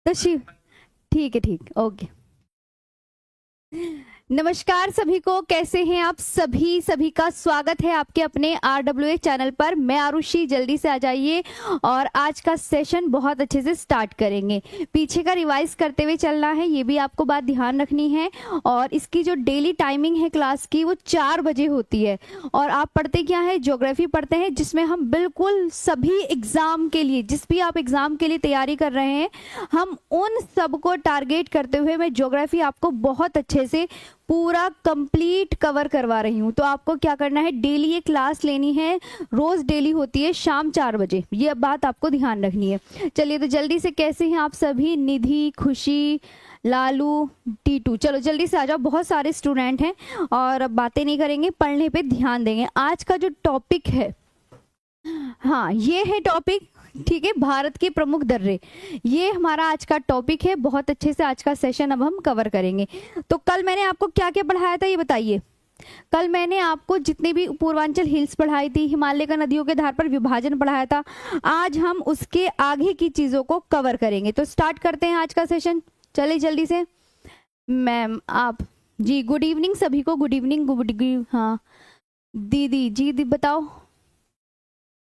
तो शिव, ठीक है, ठीक, ओके। नमस्कार सभी को, कैसे हैं आप सभी? सभी का स्वागत है आपके अपने RWA चैनल पर। मैं आरुषि, जल्दी से आ जाइए और आज का सेशन बहुत अच्छे से स्टार्ट करेंगे। पीछे का रिवाइज करते हुए चलना है, ये भी आपको बात ध्यान रखनी है। और इसकी जो डेली टाइमिंग है क्लास की, वो 4 बजे होती है। और आप पढ़ते क्या है? ज्योग्राफी पढ़ते हैं, जिसमें हम बिल्कुल सभी एग्जाम के लिए, जिस भी आप एग्जाम के लिए तैयारी कर रहे हैं, हम उन सबको टारगेट करते हुए मैं ज्योग्राफी आपको बहुत अच्छे से पूरा कंप्लीट कवर करवा रही हूँ। तो आपको क्या करना है, डेली ये क्लास लेनी है। रोज डेली होती है शाम 4 बजे, ये बात आपको ध्यान रखनी है। चलिए, तो जल्दी से कैसे हैं आप सभी? निधि, खुशी, लालू, टीटू, चलो जल्दी से आ जाओ। बहुत सारे स्टूडेंट हैं और अब बातें नहीं करेंगे, पढ़ने पे ध्यान देंगे। आज का जो टॉपिक है, हाँ ये है टॉपिक, ठीक है, भारत के प्रमुख दर्रे। ये हमारा आज का टॉपिक है। बहुत अच्छे से आज का सेशन अब हम कवर करेंगे। तो कल मैंने आपको क्या क्या पढ़ाया था, ये बताइए। कल मैंने आपको जितने भी पूर्वांचल हिल्स पढ़ाई थी, हिमालय का नदियों के आधार पर विभाजन पढ़ाया था। आज हम उसके आगे की चीजों को कवर करेंगे। तो स्टार्ट करते हैं आज का सेशन, चलिए जल्दी से। मैम आप जी, गुड इवनिंग सभी को, गुड इवनिंग, गुड, हाँ दीदी जी, दी बताओ।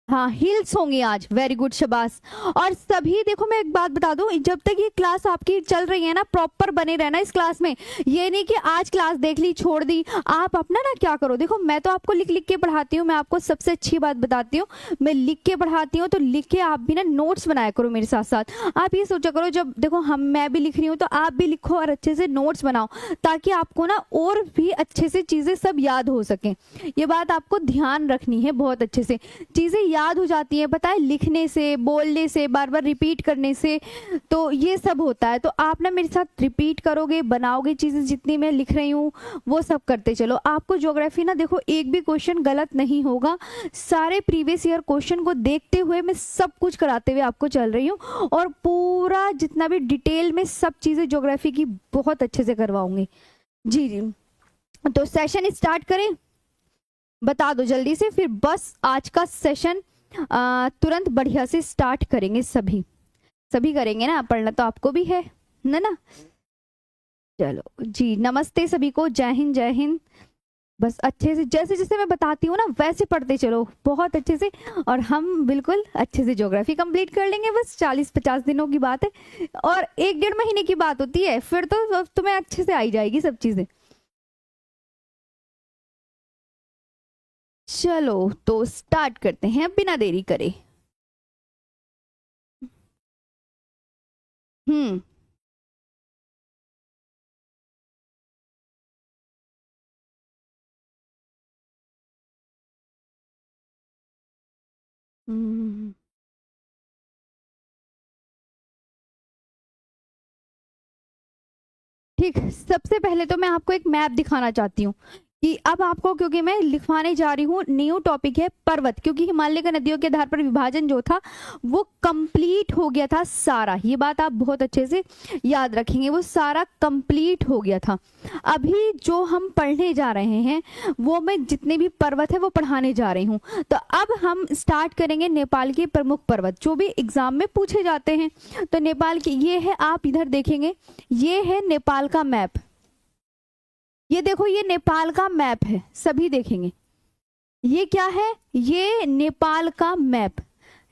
हाँ, हिल्स होंगे आज, वेरी गुड, शाबाश। और सभी देखो, मैं एक बात बता दूं, जब तक ये क्लास आपकी चल रही है ना, प्रॉपर बने रहना इस क्लास में। ये नहीं कि आज क्लास देख ली छोड़ दी। आप अपना ना क्या करो, देखो मैं तो आपको लिख लिख के पढ़ाती हूँ। मैं आपको सबसे अच्छी बात बताती हूँ, मैं लिख के पढ़ाती हूँ। तो लिख के आप भी ना नोट्स बनाया करो मेरे साथ साथ। आप ये सोचा करो, जब देखो मैं भी लिख रही हूँ तो आप भी लिखो और अच्छे से नोट्स बनाओ, ताकि आपको ना और भी अच्छे से चीजें सब याद हो सके। ये बात आपको ध्यान रखनी है बहुत अच्छे से। चीजें याद हो जाती है, पता है, लिखने से, बोलने से, बार बार रिपीट करने से। तो ये सब होता है। तो आप ना मेरे साथ रिपीट करोगे, बनाओगे, चीजें जितनी मैं लिख रही हूँ वो सब करते चलो। आपको ज्योग्राफी ना देखो, एक भी क्वेश्चन गलत नहीं होगा। सारे प्रीवियस ईयर क्वेश्चन को देखते हुए मैं सब कुछ कराते हुए आपको चल रही हूँ। और पूरा जितना भी डिटेल में सब चीजें ज्योग्राफी की बहुत अच्छे से करवाऊंगी। जी जी, तो सेशन स्टार्ट करें, बता दो जल्दी से, फिर बस आज का सेशन तुरंत बढ़िया से स्टार्ट करेंगे। सभी सभी करेंगे ना, पढ़ना तो आपको भी है ना। चलो जी, नमस्ते सभी को, जय हिंद जय हिंद। बस अच्छे से, जैसे जैसे मैं बताती हूँ ना वैसे पढ़ते चलो बहुत अच्छे से। और हम बिल्कुल अच्छे से ज्योग्राफी कंप्लीट कर लेंगे। बस 40-50 दिनों की बात है और 1-1.5 महीने की बात होती है, फिर तो तुम्हें अच्छे से आई जाएगी सब चीजें। चलो तो स्टार्ट करते हैं बिना देरी करे। हम्म हम्म, ठीक, सबसे पहले तो मैं आपको एक मैप दिखाना चाहती हूँ कि अब आपको, क्योंकि मैं लिखवाने जा रही हूँ न्यू टॉपिक है पर्वत। क्योंकि हिमालय का नदियों के आधार पर विभाजन जो था वो कंप्लीट हो गया था सारा। ये बात आप बहुत अच्छे से याद रखेंगे, वो सारा कंप्लीट हो गया था। अभी जो हम पढ़ने जा रहे हैं वो मैं जितने भी पर्वत है वो पढ़ाने जा रही हूँ। तो अब हम स्टार्ट करेंगे नेपाल के प्रमुख पर्वत, जो भी एग्जाम में पूछे जाते हैं। तो नेपाल की ये है, आप इधर देखेंगे, ये है नेपाल का मैप। ये देखो, ये नेपाल का मैप है, सभी देखेंगे। ये क्या है? ये नेपाल का मैप।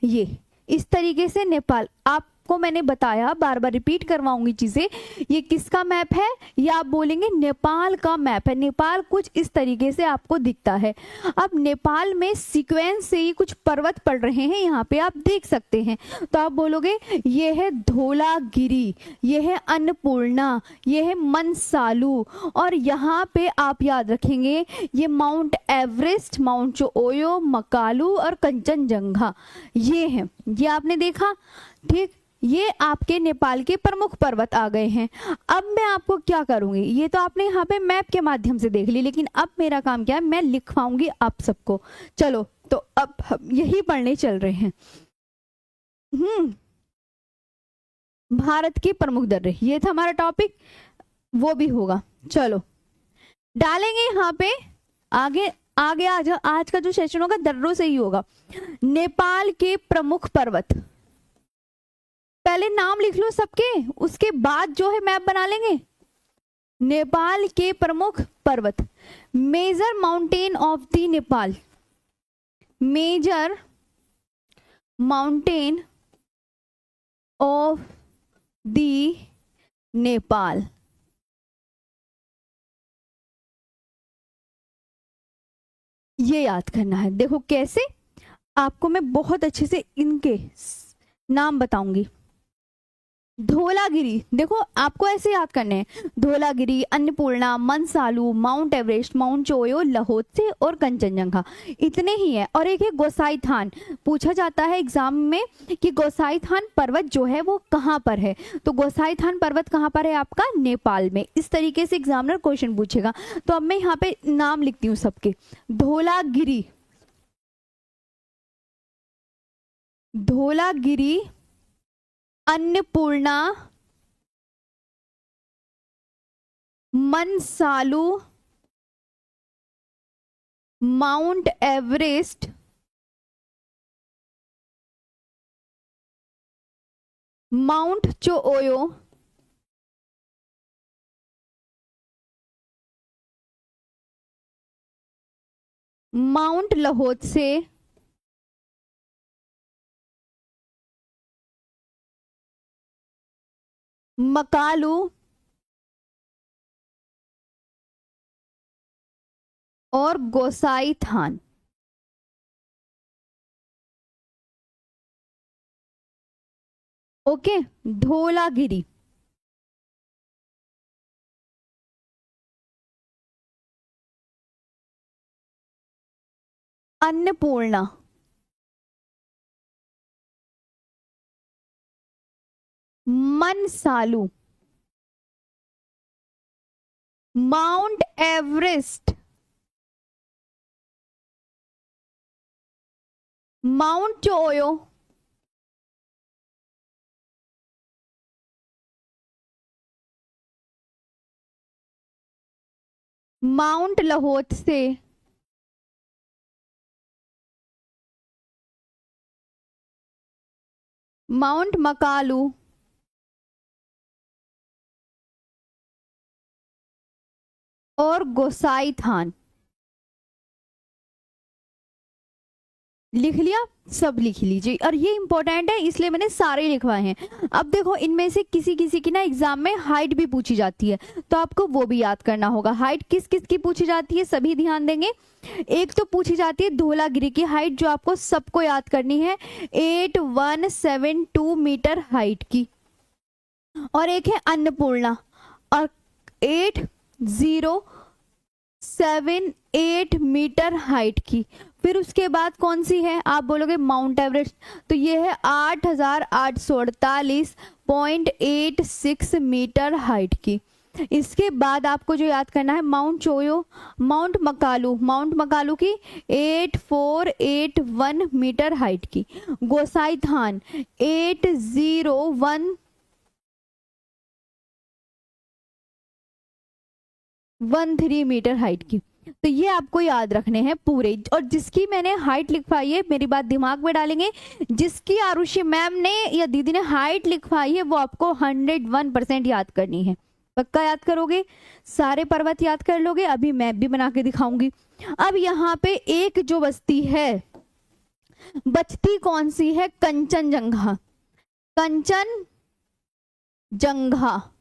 ये इस तरीके से नेपाल, आपको मैंने बताया, बार बार रिपीट करवाऊंगी चीजें। ये किसका मैप है? ये आप बोलेंगे नेपाल का मैप है। नेपाल कुछ इस तरीके से आपको दिखता है। अब नेपाल में सीक्वेंस से ही कुछ पर्वत पड़ रहे हैं, यहाँ पे आप देख सकते हैं। तो आप बोलोगे ये है धौलागिरी, ये है अन्नपूर्णा, ये है मनसालू, और यहाँ पे आप याद रखेंगे ये माउंट एवरेस्ट, माउंट जोओयो, मकालू और कंचनजंगा, ये है। ये आपने देखा, ठीक। ये आपके नेपाल के प्रमुख पर्वत आ गए हैं। अब मैं आपको क्या करूंगी, ये तो आपने यहाँ पे मैप के माध्यम से देख ली, लेकिन अब मेरा काम क्या है, मैं लिखवाऊंगी आप सबको। चलो, तो अब हम यही पढ़ने चल रहे हैं। भारत के प्रमुख दर्रे, ये था हमारा टॉपिक, वो भी होगा। चलो डालेंगे यहाँ पे आगे। आगे आज का जो सेशन होगा दर्रों से ही होगा। नेपाल के प्रमुख पर्वत, पहले नाम लिख लो सबके, उसके बाद जो है मैप बना लेंगे। नेपाल के प्रमुख पर्वत, major mountain of the Nepal, major mountain of the Nepal. ये याद करना है। देखो कैसे, आपको मैं बहुत अच्छे से इनके नाम बताऊंगी। धौलागिरी, देखो आपको ऐसे याद करने हैं, Dhaulagiri, Annapurna, Manaslu, mount Everest, mount Cho Oyu, Lhotse और कंचनजंगा, इतने ही है। और एक है गोसाई-थान, पूछा जाता है एग्जाम में कि गोसाई-थान पर्वत जो है वो कहाँ पर है, तो गोसाई-थान पर्वत कहाँ पर है आपका, नेपाल में। इस तरीके से एग्जामिनर क्वेश्चन पूछेगा। तो अब मैं यहाँ पे नाम लिखती हूँ सबके, Dhaulagiri, Dhaulagiri, Annapurna, Manaslu, mount Everest, mount Cho Oyu, mount Lhotse, Makalu और Gosainthan. Okay, Dhaulagiri, Annapurna, Manaslu, mount Everest, mount Cho Oyu, mount Lhotse, mount Makalu और गोसाई थान। लिख लिया, सब लिख लीजिए। और ये इंपॉर्टेंट है इसलिए मैंने सारे लिखवाए हैं। अब देखो इनमें से किसी किसी की ना एग्जाम में हाइट भी पूछी जाती है, तो आपको वो भी याद करना होगा। हाइट किस किस की पूछी जाती है सभी ध्यान देंगे। एक तो पूछी जाती है धौलागिरी की हाइट, जो आपको सबको याद करनी है, 8172 मीटर हाइट की। और एक है अन्नपूर्णा, और 8078 मीटर हाइट की। फिर उसके बाद कौन सी है, आप बोलोगे माउंट एवरेस्ट, तो ये है 8848.86 मीटर हाइट की। इसके बाद आपको जो याद करना है mount Cho Oyu, mount Makalu, mount Makalu की 8481 मीटर हाइट की। गोसाई थान 80113 मीटर हाइट की। तो ये आपको याद रखने हैं पूरे। और जिसकी मैंने हाइट लिखवाई है, मेरी बात दिमाग में डालेंगे, जिसकी आरुषि मैम ने या दीदी ने हाइट लिखवाई है वो आपको 101% याद करनी है। पक्का याद करोगे, सारे पर्वत याद कर लोगे। अभी मैप भी बना के दिखाऊंगी। अब यहाँ पे एक जो बस्ती है, बचती कौन सी है, कंचनजंगा, कंचनजंगा,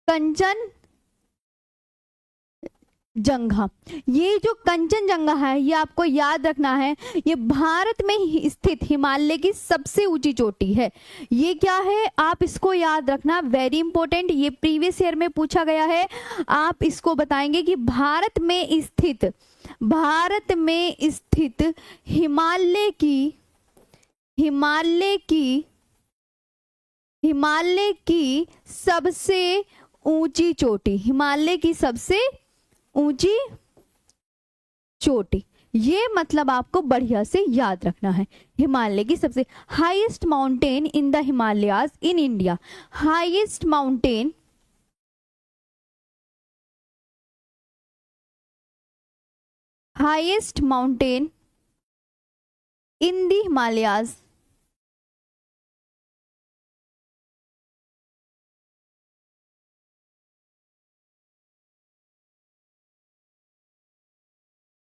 कंचनजंगा। ये जो कंचनजंगा है ये आपको याद रखना है, ये भारत में ही स्थित हिमालय की सबसे ऊंची चोटी है। ये क्या है आप इसको याद रखना, वेरी इंपॉर्टेंट। ये प्रीवियस ईयर में पूछा गया है। आप इसको बताएंगे कि भारत में स्थित हिमालय की सबसे ऊंची चोटी, हिमालय की सबसे ऊंची चोटी। ये मतलब आपको बढ़िया से याद रखना है। हिमालय की सबसे highest mountain in the Himalayas in India, highest mountain in the Himalayas.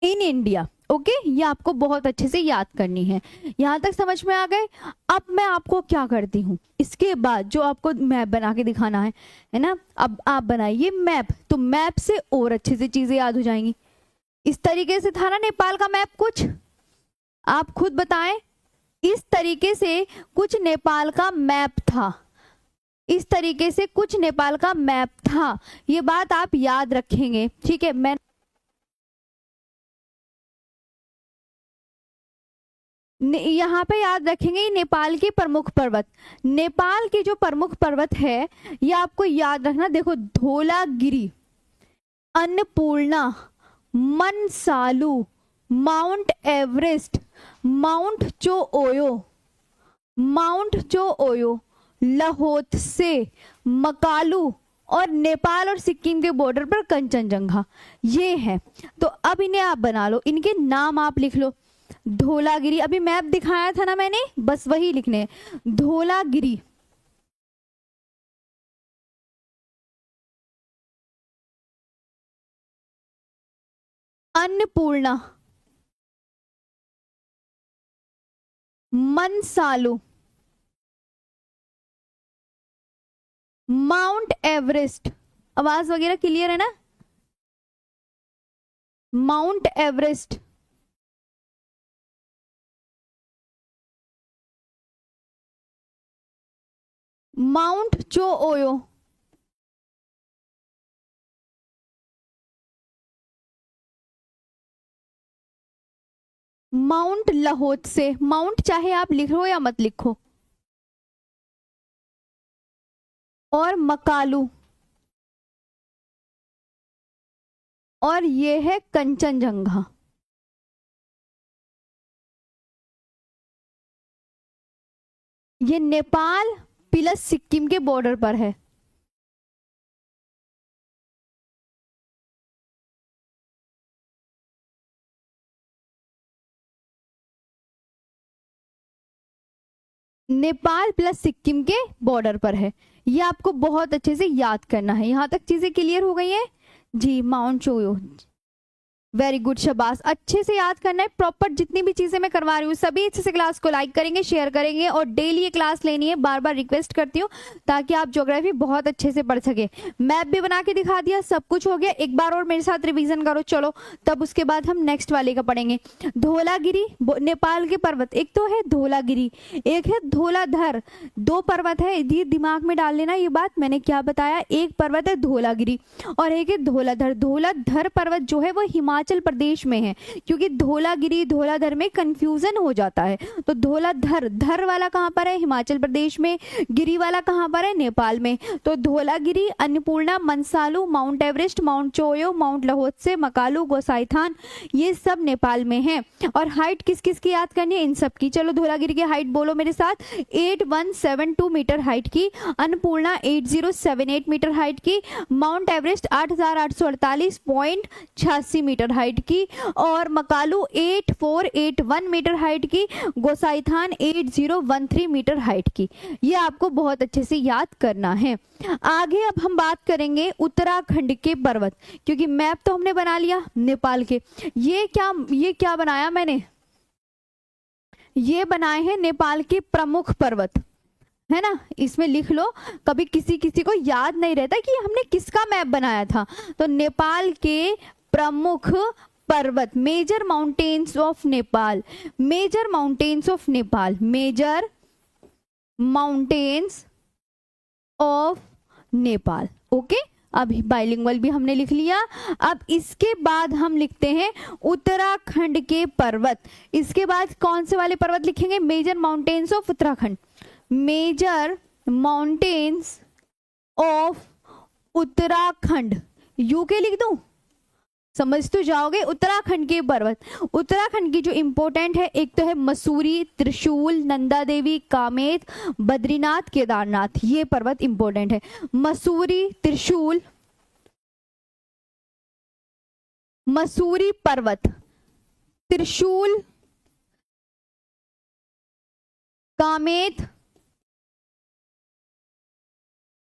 In India. Okay, ये आपको बहुत अच्छे से याद करनी है। यहाँ तक समझ में आ गए। अब मैं आपको क्या करती हूँ, इसके बाद जो आपको मैप बना के दिखाना है ना, अब आप बनाइए मैप, तो मैप से और अच्छे से चीजें याद हो जाएंगी। इस तरीके से था ना नेपाल का मैप कुछ, आप खुद बताएं। इस तरीके से कुछ नेपाल का मैप था, इस तरीके से कुछ नेपाल का मैप था। ये बात आप याद रखेंगे, ठीक है। मैं यहाँ पे याद रखेंगे नेपाल के प्रमुख पर्वत। नेपाल के जो प्रमुख पर्वत है ये आपको याद रखना। देखो, Dhaulagiri, Annapurna, Manaslu, mount Everest, mount Cho Oyu, Lhotse, Makalu, और नेपाल और सिक्किम के बॉर्डर पर कंचनजंगा, ये है। तो अब इन्हें आप बना लो, इनके नाम आप लिख लो। धौलागिरी, अभी मैप दिखाया था ना मैंने, बस वही लिखने हैं। धौलागिरी, अन्नपूर्णा, मनसालू, माउंट एवरेस्ट, आवाज वगैरह क्लियर है ना? Mount Everest, mount Cho OYO, mount Lhotse, mount चाहे आप लिखो या मत लिखो, और मकालू, और ये है कंचनजंगा। ये नेपाल प्लस सिक्किम के बॉर्डर पर है। नेपाल प्लस सिक्किम के बॉर्डर पर है। ये आपको बहुत अच्छे से याद करना है। यहां तक चीजें क्लियर हो गई हैं जी? माउंट चोयो, वेरी गुड, शाबाश, अच्छे से याद करना है प्रॉपर। जितनी भी चीजें मैं करवा रही हूँ सभी अच्छे से क्लास को लाइक करेंगे, शेयर करेंगे, और डेली ये क्लास लेनी है, बार बार रिक्वेस्ट करती हूँ, ताकि आप ज्योग्राफी बहुत अच्छे से पढ़ सके। मैप भी बना के दिखा दिया, सब कुछ हो गया। एक बार और मेरे साथ रिवीजन करो, चलो, तब उसके बाद हम नेक्स्ट वाले का पढ़ेंगे। धौलागिरी नेपाल के पर्वत, एक तो है धौलागिरी, एक है धौलाधर, दो पर्वत है, ये दिमाग में डाल लेना। ये बात मैंने क्या बताया, एक पर्वत है धौलागिरी और एक है धौलाधर। धौलाधर पर्वत जो है वो हिमाचल प्रदेश में है, क्योंकि धौलागिरी धौलाधर में कंफ्यूजन हो जाता है। तो धौलाधर, धर वाला कहां पर है? हिमाचल प्रदेश में। गिरी वाला कहां पर है? नेपाल में। तो Dhaulagiri, Annapurna, Manaslu, mount Everest, mount Cho Oyu, mount Lhotse, Makalu, Gosainthan, ये सब नेपाल में है। और हाइट किस किस की याद करनी है? इन सब की। चलो, धौलागिरी की हाइट बोलो मेरे साथ, 8172 मीटर हाइट की, अन्नपूर्णा 8078 मीटर हाइट की, माउंट एवरेस्ट 8848.86 मीटर हाइट की, और मकालू 8481 मीटर हाइट की, गोसाईथान 8013 मीटर हाइट की। ये आपको बहुत अच्छे से याद करना है। आगे अब हम बात करेंगे उत्तराखंड के पर्वत, क्योंकि मैप तो हमने बना लिया नेपाल के। ये क्या बनाया मैंने? ये बनाए हैं नेपाल के प्रमुख पर्वत, है ना? इसमें लिख लो, कभी किसी किसी को याद नहीं रहता कि हमने किसका मैप बनाया था। तो नेपाल के प्रमुख पर्वत, major mountains of Nepal, major mountains of Nepal, major mountains of Nepal. Okay, अभी बाइलिंगुअल भी हमने लिख लिया। अब इसके बाद हम लिखते हैं उत्तराखंड के पर्वत। इसके बाद कौन से वाले पर्वत लिखेंगे? Major mountains of Uttarakhand, major mountains of Uttarakhand, U K लिख दूं? समझ तो जाओगे। उत्तराखंड के पर्वत, उत्तराखंड की जो इंपॉर्टेंट है, एक तो है मसूरी, त्रिशूल, नंदा देवी, कामेत, बद्रीनाथ, केदारनाथ, ये पर्वत इंपॉर्टेंट है। मसूरी, त्रिशूल, मसूरी पर्वत, त्रिशूल कामेत,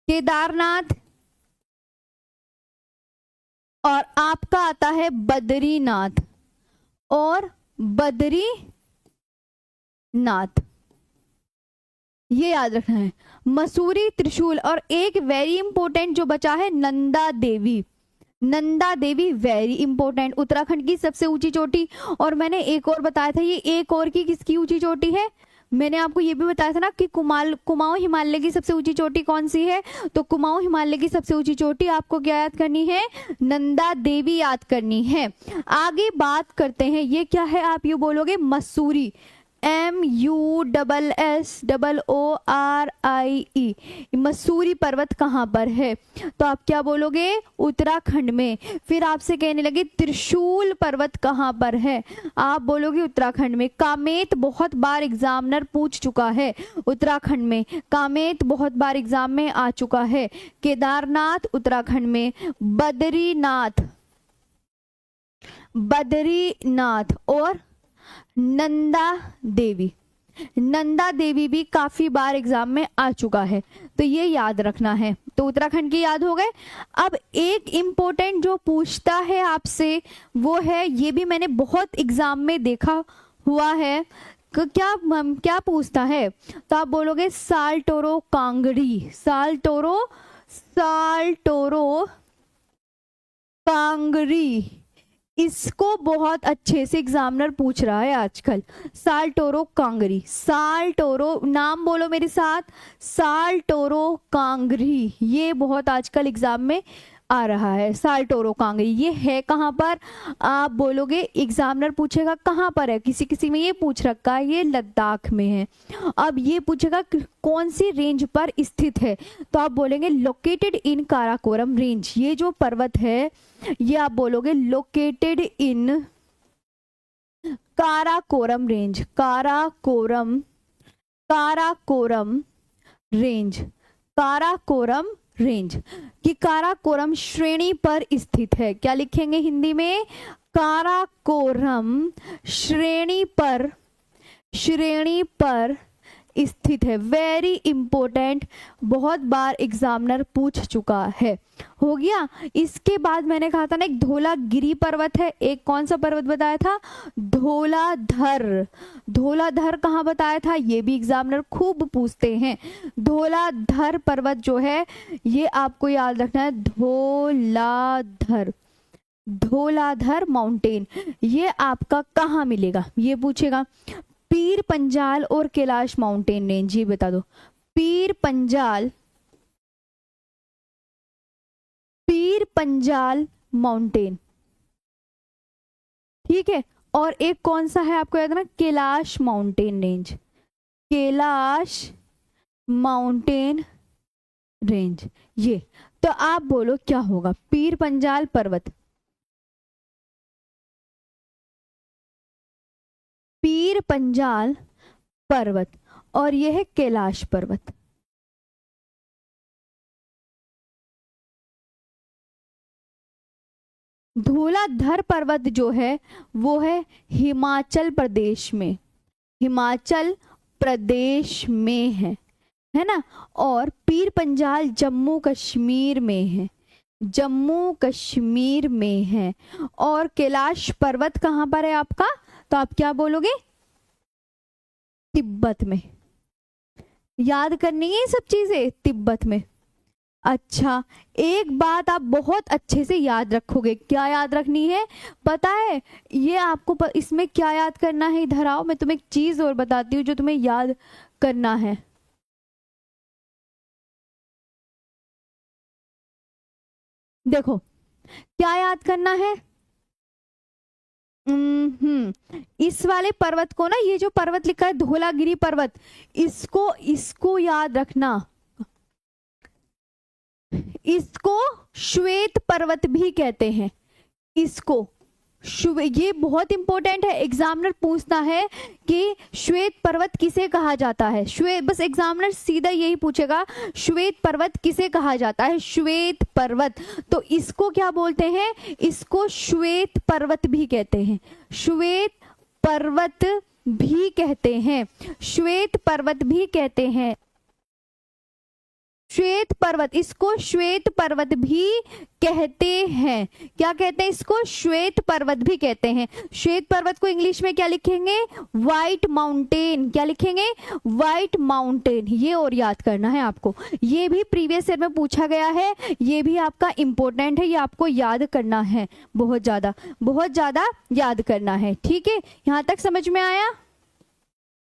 केदारनाथ, और आपका आता है बद्रीनाथ और बद्रीनाथ, ये याद रखना है। मसूरी, त्रिशूल, और एक वेरी इंपॉर्टेंट जो बचा है नंदा देवी। नंदा देवी वेरी इंपॉर्टेंट, उत्तराखंड की सबसे ऊंची चोटी। और मैंने एक और बताया था, ये एक और की किसकी ऊंची चोटी है, मैंने आपको ये भी बताया था ना कि कुमाऊं हिमालय की सबसे ऊंची चोटी कौन सी है। तो कुमाऊं हिमालय की सबसे ऊंची चोटी आपको क्या याद करनी है, नंदा देवी याद करनी है। आगे बात करते हैं, ये क्या है, आप यू बोलोगे मसूरी, MUSSOORIE, मसूरी पर्वत कहाँ पर है, तो आप क्या बोलोगे, उत्तराखंड में। फिर आपसे कहने लगे त्रिशूल पर्वत कहाँ पर है, आप बोलोगे उत्तराखंड में। कामेत बहुत बार एग्जामिनर पूछ चुका है, उत्तराखंड में। कामेत बहुत बार एग्जाम में आ चुका है। केदारनाथ उत्तराखंड में। बद्रीनाथ और नंदा देवी, नंदा देवी भी काफी बार एग्जाम में आ चुका है, तो ये याद रखना है। तो उत्तराखंड के याद हो गए। अब एक इम्पोर्टेंट जो पूछता है आपसे वो है, ये भी मैंने बहुत एग्जाम में देखा हुआ है, क्या पूछता है, तो आप बोलोगे साल्टोरो कांगड़ी, साल्टोरो कांगड़ी, इसको बहुत अच्छे से एग्जामिनर पूछ रहा है आजकल। साल्टोरो कांगरी, साल्टोरो, नाम बोलो मेरे साथ, साल्टोरो कांगरी, ये बहुत आजकल एग्जाम में आ रहा है। साल्टोरो कांगरी ये है कहाँ पर, आप बोलोगे, एग्जामिनर पूछेगा कहाँ पर है, किसी किसी में ये पूछ रखा है ये लद्दाख में है। अब ये पूछेगा कौन सी रेंज पर स्थित है, तो आप बोलेंगे लोकेटेड इन काराकोरम रेंज, ये जो पर्वत है ये आप बोलोगे located in Karakoram range, Karakoram range, Karakoram range, कि काराकोरम श्रेणी पर स्थित है। क्या लिखेंगे हिंदी में, काराकोरम श्रेणी पर स्थित है। वेरी इंपॉर्टेंट, बहुत बार एग्जामिनर पूछ चुका है। हो गया। इसके बाद मैंने कहा था ना एक धौलागिरी पर्वत है, एक कौन सा पर्वत बताया था, धौलाधर। धौलाधर कहाँ बताया था, ये भी एग्जामिनर खूब पूछते हैं। धौलाधर पर्वत जो है ये आपको याद रखना है, धौलाधर माउंटेन, ये आपका कहाँ मिलेगा ये पूछेगा। पीर पंजाल और कैलाश माउंटेन रेंज, ये बता दो। पीर पंजाल माउंटेन, ठीक है। और एक कौन सा है आपको याद ना, Kailash mountain range, Kailash mountain range, ये। तो आप बोलो क्या होगा, पीर पंजाल पर्वत, पीर पंजाल पर्वत, और यह है कैलाश पर्वत। धौलाधर पर्वत जो है वो है हिमाचल प्रदेश में, हिमाचल प्रदेश में है ना। और पीर पंजाल जम्मू कश्मीर में है, जम्मू कश्मीर में है। और कैलाश पर्वत कहाँ पर है आपका, तो आप क्या बोलोगे, तिब्बत में। याद करनी है ये सब चीजें, तिब्बत में। अच्छा, एक बात आप बहुत अच्छे से याद रखोगे, क्या याद रखनी है पता है, ये आपको इसमें क्या याद करना है, इधर आओ मैं तुम्हें एक चीज और बताती हूँ जो तुम्हें याद करना है। देखो क्या याद करना है, इस वाले पर्वत को ना, ये जो पर्वत लिखा है धौलागिरी पर्वत, इसको याद रखना, इसको श्वेत पर्वत भी कहते हैं। इसको ये बहुत इंपॉर्टेंट है, एग्जामिनर पूछता है कि श्वेत पर्वत किसे कहा जाता है। श्वेत, बस एग्जामिनर सीधा यही पूछेगा, श्वेत पर्वत किसे कहा जाता है, श्वेत पर्वत। तो इसको क्या बोलते हैं, इसको श्वेत पर्वत भी कहते हैं, श्वेत पर्वत भी कहते हैं, श्वेत पर्वत भी कहते हैं, श्वेत पर्वत, इसको श्वेत पर्वत भी कहते हैं। क्या कहते हैं इसको? श्वेत पर्वत भी कहते हैं। श्वेत पर्वत को इंग्लिश में क्या लिखेंगे? White mountain. क्या लिखेंगे? White mountain. ये और याद करना है आपको, ये भी प्रीवियस ईयर में पूछा गया है, ये भी आपका इंपॉर्टेंट है, ये आपको याद करना है, बहुत ज्यादा याद करना है। ठीक है, यहां तक समझ में आया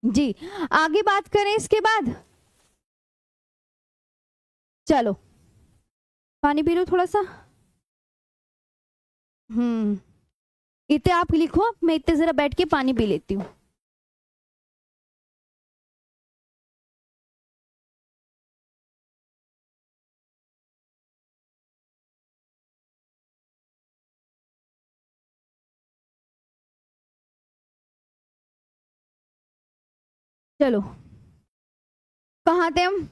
जी। आगे बात करें इसके बाद, चलो पानी पी लो थोड़ा सा। इतने आप लिखो, मैं इतने जरा बैठ के पानी पी लेती हूँ। चलो कहाँ थे हम?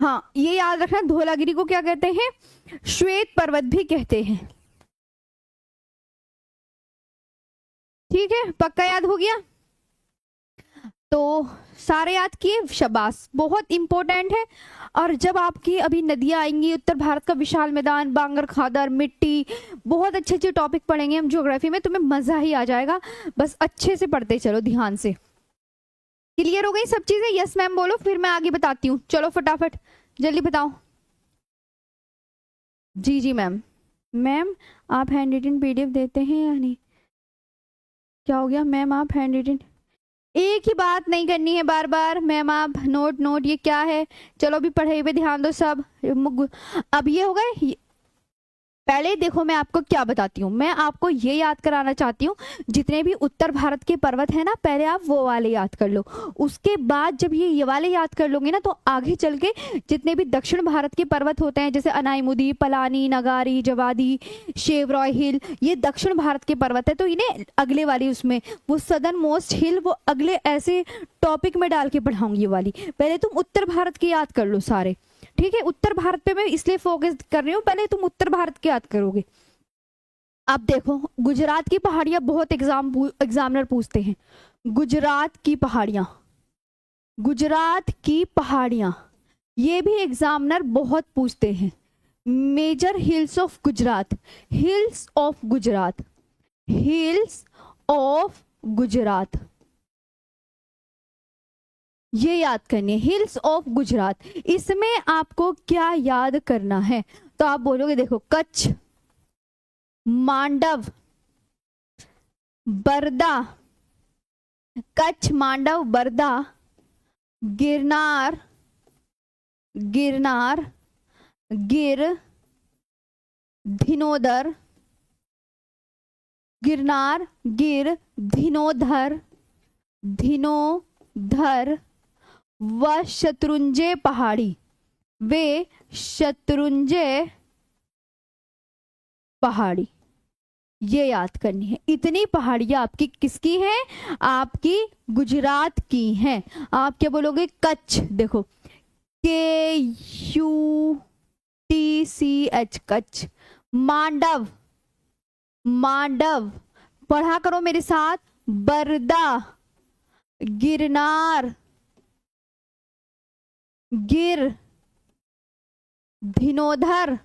हाँ, ये याद रखना, धौलागिरी को क्या कहते हैं? श्वेत पर्वत भी कहते हैं। ठीक है, पक्का याद हो गया? तो सारे याद किए, शाबाश, बहुत इंपॉर्टेंट है। और जब आपकी अभी नदियां आएंगी, उत्तर भारत का विशाल मैदान, बांगर खादर, मिट्टी, बहुत अच्छे अच्छे टॉपिक पढ़ेंगे हम ज्योग्राफी में, तुम्हें मजा ही आ जाएगा। बस अच्छे से पढ़ते चलो, ध्यान से। क्लियर हो गई सब चीजें? यस मैम बोलो, फिर मैं आगे बताती हूँ। चलो फटाफट जल्दी बताओ। जी जी मैम। मैम आप हैंड रिटन पीडीएफ देते हैं या नहीं? क्या हो गया मैम? आप हैंड रिटन, एक ही बात नहीं करनी है बार बार। मैम आप नोट, ये क्या है? चलो अभी पढ़ाई पे ध्यान दो सब। अब ये हो गए। पहले देखो मैं आपको क्या बताती हूँ, मैं आपको ये याद कराना चाहती हूँ, जितने भी उत्तर भारत के पर्वत है ना, पहले आप वो वाले याद कर लो। उसके बाद जब ये वाले याद कर लोगे ना, तो आगे चल के जितने भी दक्षिण भारत के पर्वत होते हैं, जैसे अनाईमुदी, पलानी, नगारी, जवादी, शेवरॉय हिल, ये दक्षिण भारत के पर्वत है। तो इन्हें अगले वाली उसमें वो सदर्न मोस्ट हिल, वो अगले ऐसे टॉपिक में डाल के पढ़ाऊंगी ये वाली। पहले तुम उत्तर भारत के याद कर लो सारे। ठीक है, उत्तर भारत पे मैं इसलिए फोकस कर रही हूँ, पहले तुम उत्तर भारत के याद करोगे। अब देखो, गुजरात की पहाड़ियां बहुत एग्जामिनर पूछते हैं। गुजरात की पहाड़ियां, गुजरात की पहाड़ियां, ये भी एग्जामिनर बहुत पूछते हैं। Major hills of Gujarat, hills of Gujarat, hills of Gujarat, ये याद करनी है, हिल्स ऑफ गुजरात। इसमें आपको क्या याद करना है? तो आप बोलोगे, देखो, कच्छ, मांडव, बरदा, कच्छ, मांडव, बरदा, गिरनार, गिरनार, गिर, धिनोदर, गिरनार, गिर, धिनोधर, धिनोधर, व शत्रुंजय पहाड़ी, वे शत्रुंजय पहाड़ी, ये याद करनी है। इतनी पहाड़ियां आपकी किसकी हैं? आपकी गुजरात की हैं। आप क्या बोलोगे? कच्छ, देखो, KUTCH, कच्छ। मांडव, मांडव, पढ़ा करो मेरे साथ। बरदा, गिरनार, गिर, धिनोधर,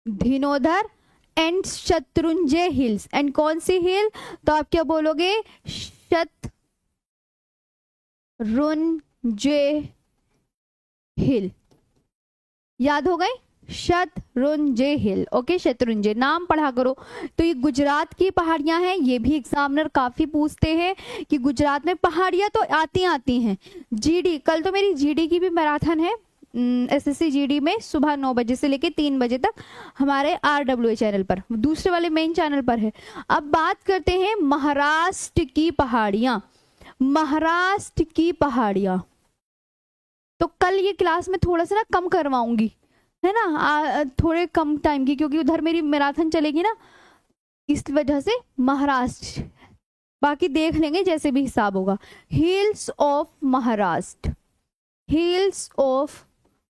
धिनोधर एंड शत्रुंजय हिल्स। एंड कौन सी हिल? तो आप क्या बोलोगे? शत्रुंजय हिल। याद हो गए? शत्रुंजय हिल। ओके, शत्रुंजय नाम पढ़ा करो। तो ये गुजरात की पहाड़ियां हैं, ये भी एग्जामिनर काफी पूछते हैं कि गुजरात में पहाड़ियां तो आती हैं। जीडी, कल तो मेरी जीडी की भी मैराथन है, SSC जीडी में, सुबह 9 बजे से लेके 3 बजे तक हमारे RWA चैनल पर, दूसरे वाले मेन चैनल पर है। अब बात करते हैं महाराष्ट्र की पहाड़ियां। महाराष्ट्र की पहाड़ियां तो कल ये क्लास में थोड़ा सा ना कम करवाऊंगी, है ना, थोड़े कम टाइम की, क्योंकि उधर मेरी मैराथन चलेगी ना, इस वजह से महाराष्ट्र। बाकी देख लेंगे जैसे भी हिसाब होगा। Hills of Maharashtra, hills of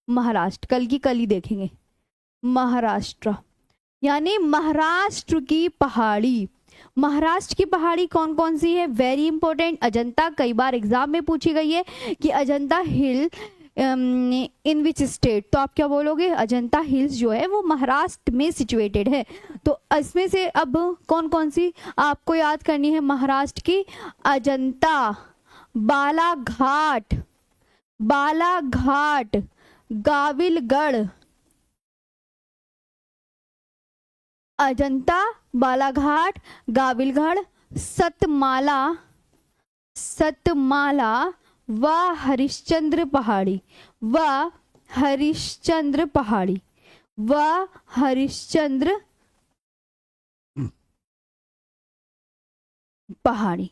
Maharashtra, कल की कल ही देखेंगे। महाराष्ट्र, यानी महाराष्ट्र की पहाड़ी। महाराष्ट्र की पहाड़ी कौन कौन सी है? Very important, Ajanta. कई बार एग्जाम में पूछी गई है कि अजंता हिल इन विच स्टेट, तो आप क्या बोलोगे? अजंता हिल्स जो है वो महाराष्ट्र में सिचुएटेड है। तो इसमें से अब कौन कौन सी आपको याद करनी है महाराष्ट्र की? अजंता, बालाघाट, बालाघाट, गाविलगढ़, अजंता, बालाघाट, गाविलगढ़, सतमाला, सतमाला व हरिश्चंद्र पहाड़ी, व हरिश्चंद्र पहाड़ी, व हरिश्चंद्र पहाड़ी।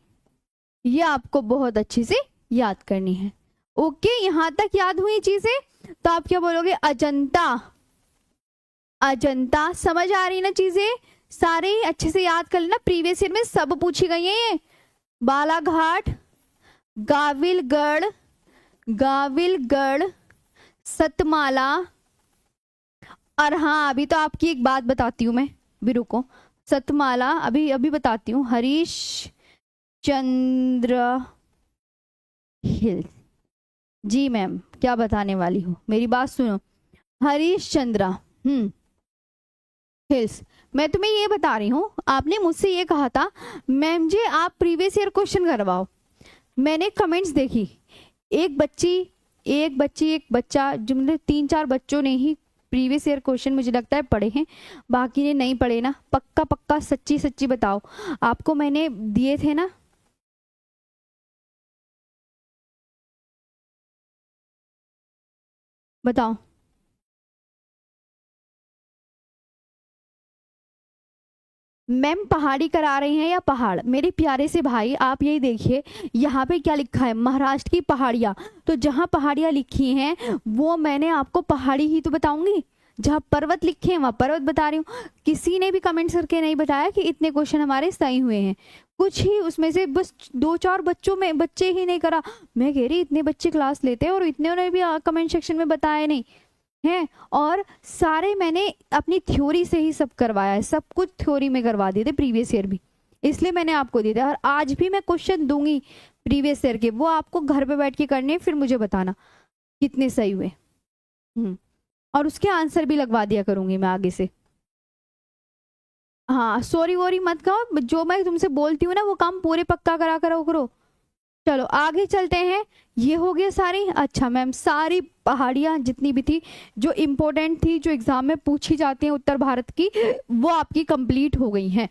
ये आपको बहुत अच्छे से याद करनी है। ओके, यहां तक याद हुई चीजें? तो आप क्या बोलोगे? अजंता, अजंता। समझ आ रही ना चीजें? सारे अच्छे से याद कर लेना, प्रीवियस ईयर में सब पूछी गई है ये। बालाघाट, गाविलगढ़, गाविलगढ़, सतमाला। और हाँ, अभी तो आपकी एक बात बताती हूँ मैं, भी रुको। सतमाला अभी अभी बताती हूँ। हरीश चंद्र हिल। जी मैम, क्या बताने वाली हूँ, मेरी बात सुनो। हरीश चंद्रा हिल्स। मैं तुम्हें ये बता रही हूँ, आपने मुझसे ये कहा था मैम जी आप प्रीवियस ईयर क्वेश्चन करवाओ। मैंने कमेंट्स देखी, एक बच्चा, जो मतलब 3-4 बच्चों ने ही प्रीवियस ईयर क्वेश्चन मुझे लगता है पढ़े हैं, बाकी ने नहीं पढ़े ना। पक्का पक्का सच्ची सच्ची बताओ, आपको मैंने दिए थे ना? बताओ। मैम पहाड़ी करा रही हैं या पहाड़? मेरे प्यारे से भाई आप यही देखिए, यहाँ पे क्या लिखा है? महाराष्ट्र की पहाड़ियाँ। तो जहाँ पहाड़ियाँ लिखी हैं वो मैंने आपको पहाड़ी ही तो बताऊंगी। जहाँ पर्वत लिखे हैं वहाँ पर्वत बता रही हूँ। किसी ने भी कमेंट करके नहीं बताया कि इतने क्वेश्चन हमारे सही हुए हैं। कुछ ही उसमें से बस 2-4 बच्चों में बच्चे ही नहीं करा। मैं कह रही इतने बच्चे क्लास लेते हैं और इतने ने भी कमेंट सेक्शन में बताया नहीं है। और सारे मैंने अपनी थ्योरी से ही सब करवाया है, सब कुछ थ्योरी में करवा दिए थे प्रीवियस ईयर भी, इसलिए मैंने आपको दिए थे। और आज भी मैं क्वेश्चन दूंगी प्रीवियस ईयर के, वो आपको घर पे बैठ के करने, फिर मुझे बताना कितने सही हुए। और उसके आंसर भी लगवा दिया करूंगी मैं आगे से। हाँ, सॉरी वोरी मत कहो, जो मैं तुमसे बोलती हूँ ना वो काम पूरे पक्का करा करो। चलो आगे चलते हैं। ये हो गया सारी। अच्छा मैम, सारी पहाड़ियाँ जितनी भी थी जो इम्पोर्टेंट थी, जो एग्जाम में पूछी जाती हैं उत्तर भारत की, वो आपकी कंप्लीट हो गई हैं।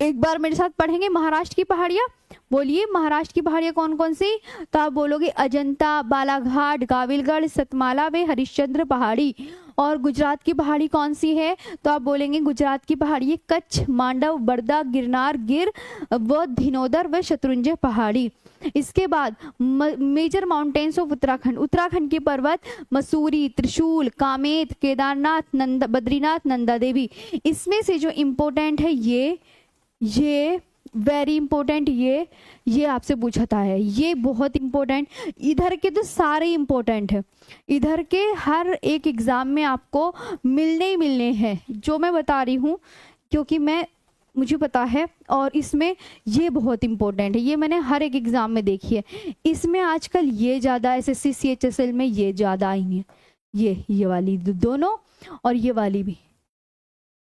एक बार मेरे साथ पढ़ेंगे महाराष्ट्र की पहाड़ियाँ। बोलिए महाराष्ट्र की पहाड़ियाँ कौन कौन सी? तो आप बोलोगे अजंता, बालाघाट, गाविलगढ़, सतमाला व हरिश्चंद्र पहाड़ी। और गुजरात की पहाड़ी कौन सी है? तो आप बोलेंगे गुजरात की पहाड़ी है कच्छ, मांडव, बर्दा, गिरनार, गिर व धिनोदर व शत्रुंजय पहाड़ी। इसके बाद major mountains of Uttarakhand, Uttarakhand के पर्वत मसूरी, त्रिशूल, कामेत, केदारनाथ, बद्रीनाथ, नंदा देवी। इसमें से जो इम्पोर्टेंट है ये वेरी इंपॉर्टेंट, ये आपसे पूछा था है, ये बहुत इंपॉर्टेंट। इधर के तो सारे इंपॉर्टेंट है, इधर के हर एक एग्जाम में आपको मिलने ही मिलने हैं जो मैं बता रही हूँ, क्योंकि मुझे पता है। और इसमें ये बहुत इंपॉर्टेंट है, ये मैंने हर एक एग्जाम में देखी है। इसमें आजकल ये ज़्यादा एसएससी CHSL में ये ज़्यादा आई है, ये वाली दोनों, और ये वाली भी,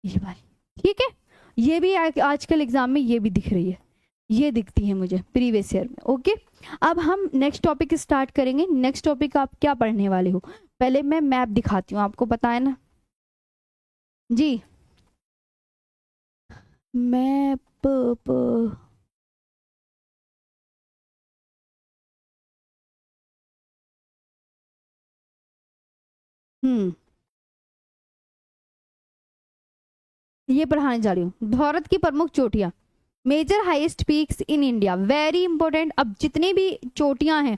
ये वाली, ठीक है। ये भी आजकल एग्जाम में ये भी दिख रही है, ये दिखती है मुझे प्रीवियस ईयर में। ओके, अब हम नेक्स्ट टॉपिक स्टार्ट करेंगे। नेक्स्ट टॉपिक आप क्या पढ़ने वाले हो? पहले मैं मैप दिखाती हूँ, आपको पता है ना जी। मैप ये पढ़ाने जा रही हूँ। भारत की प्रमुख चोटियां, major highest peaks in India, very important. अब जितनी भी चोटियां हैं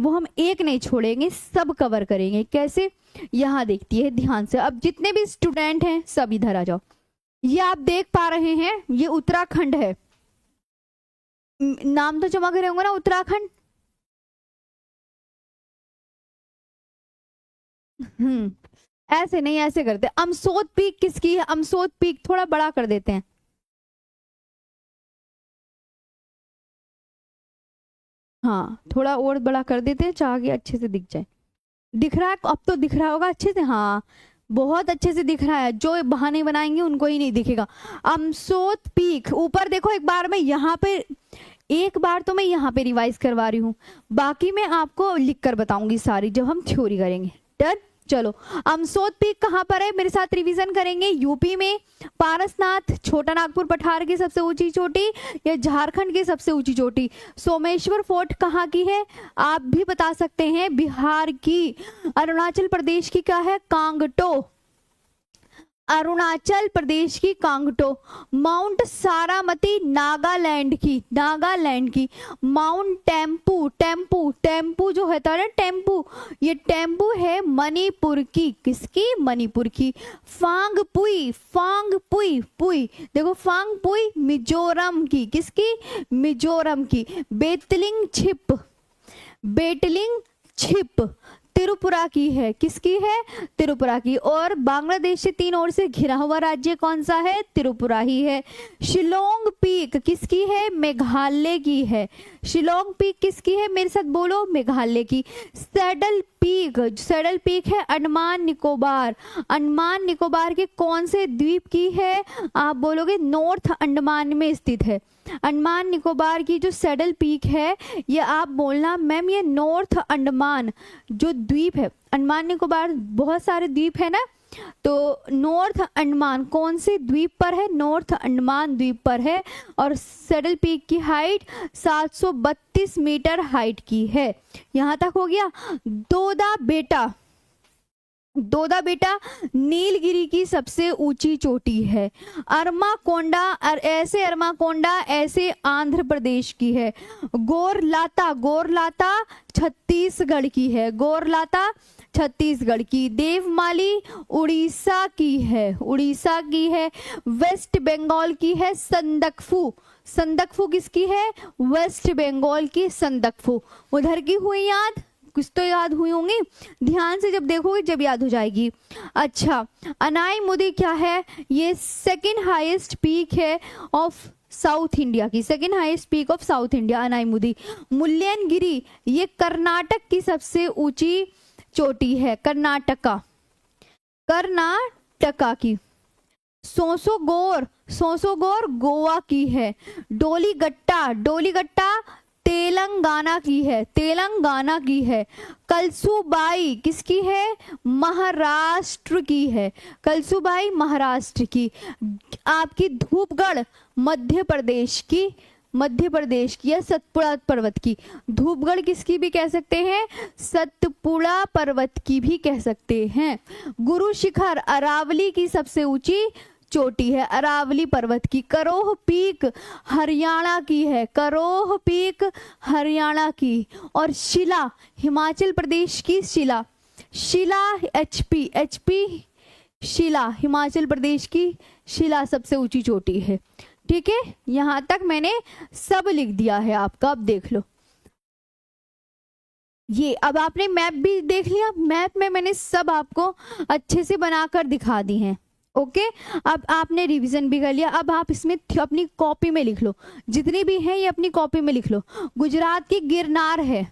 वो हम एक नहीं छोड़ेंगे, सब कवर करेंगे। कैसे? यहाँ देखती है ध्यान से। अब जितने भी स्टूडेंट हैं सब इधर आ जाओ। ये आप देख पा रहे हैं, ये उत्तराखंड है। नाम तो चमक रहे होंगे ना, उत्तराखंड। ऐसे नहीं, ऐसे करते। अमसोद पीक किसकी है? अमसोद पीक थोड़ा बड़ा कर देते हैं। हाँ, थोड़ा और बड़ा कर देते हैं ताकि अच्छे से दिख जाए। दिख रहा है? अब तो दिख रहा होगा अच्छे से। हाँ, बहुत अच्छे से दिख रहा है। जो बहाने बनाएंगे उनको ही नहीं दिखेगा। अमसोद पीक ऊपर देखो। एक बार मैं यहाँ पे, एक बार तो मैं यहाँ पे रिवाइज करवा रही हूँ, बाकी मैं आपको लिख कर बताऊंगी सारी जब हम थ्योरी करेंगे। डन? चलो, अमसोद पीक कहाँ पर है? मेरे साथ रिवीजन करेंगे। यूपी में पारसनाथ, छोटा नागपुर पठार की सबसे ऊंची चोटी, या झारखंड की सबसे ऊंची चोटी। सोमेश्वर फोर्ट कहाँ की है? आप भी बता सकते हैं, बिहार की। अरुणाचल प्रदेश की क्या है? कांगटो। अरुणाचल प्रदेश की कांगटो। माउंट सारामती नागालैंड की, नागालैंड की। माउंट टेम्पू, टेम्पू, टेम्पू जो है ना, टेम्पू, ये टेम्पू है मणिपुर की। किसकी? मणिपुर की। फांगपुई, फांगपुई, पुई देखो, फांगपुई मिजोरम की। किसकी? मिजोरम की। बेतलिंग छिप, बेटलिंग छिप त्रिपुरा की है। किसकी है? त्रिपुरा की। और बांग्लादेश से 3 ओर से घिरा हुआ राज्य कौन सा है? त्रिपुरा ही है। शिलोंग पीक किसकी है? मेघालय की है। शिलोंग पीक किसकी है? मेरे साथ बोलो, मेघालय की। सैडल पीक, सैडल पीक है अंडमान निकोबार। अंडमान निकोबार के कौन से द्वीप की है? आप बोलोगे नॉर्थ अंडमान में स्थित है। अंडमान निकोबार की जो सैडल पीक है, ये आप बोलना मैम ये नॉर्थ अंडमान जो द्वीप है, अंडमान निकोबार बहुत सारे द्वीप है ना, तो नॉर्थ अंडमान कौन से द्वीप पर है? नॉर्थ अंडमान द्वीप पर है। और सैडल पीक की हाइट 732 मीटर हाइट की है। यहां तक हो गया। दोदा बेटा, दोदा बेटा नीलगिरी की सबसे ऊंची चोटी है। अरमाकोंडा, ऐसे अरमाकोंडा ऐसे आंध्र प्रदेश की है। गोरलाता, गोरलाता छत्तीसगढ़ की है। गोरलाता छत्तीसगढ़ की। देवमाली उड़ीसा की है, उड़ीसा की है। वेस्ट बंगाल की है। संदकफू, संदकफू किसकी है? वेस्ट बंगाल की संदकफू। उधर की हुई याद? कुछ तो याद हुई होंगी, ध्यान से जब देखोगे जब याद हो जाएगी। अच्छा, अनाईमुदी क्या है? ये सेकंड हाईएस्ट पीक है ऑफ साउथ इंडिया की, second highest peak of South India Anaimudi. Mullayanagiri ये कर्नाटक की सबसे ऊंची चोटी है, कर्नाटका, कर्नाटका की। सोसोगोर, सोसोगोर गोवा की है। डोलीगट्टा, डोलीगट्टा तेलंगाना की है, तेलंगाना की है। कलसूबाई किसकी है? महाराष्ट्र की है। कलसूबाई महाराष्ट्र की। आपकी धूपगढ़ मध्य प्रदेश की, मध्य प्रदेश की या सतपुड़ा पर्वत की। धूपगढ़ किसकी भी कह सकते हैं? सतपुड़ा पर्वत की भी कह सकते हैं। गुरु शिखर अरावली की सबसे ऊंची चोटी है, अरावली पर्वत की। करोह पीक हरियाणा की है, करोह पीक हरियाणा की। और शिला हिमाचल प्रदेश की, शिला, शिला एचपी, एचपी शिला हिमाचल प्रदेश की। शिला सबसे ऊंची चोटी है। ठीक है, यहां तक मैंने सब लिख दिया है आपका। अब देख लो ये, अब आपने मैप भी देख लिया। मैप में मैंने सब आपको अच्छे से बनाकर दिखा दी हैं। ओके, अब आपने रिवीजन भी कर लिया। अब आप इसमें अपनी कॉपी में लिख लो, जितनी भी है ये अपनी कॉपी में लिख लो। गुजरात की गिरनार है,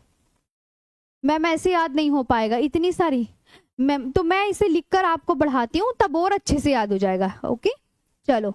मैम ऐसे याद नहीं हो पाएगा इतनी सारी मैम, तो मैं इसे लिखकर आपको बढ़ाती हूँ तब और अच्छे से याद हो जाएगा। ओके चलो,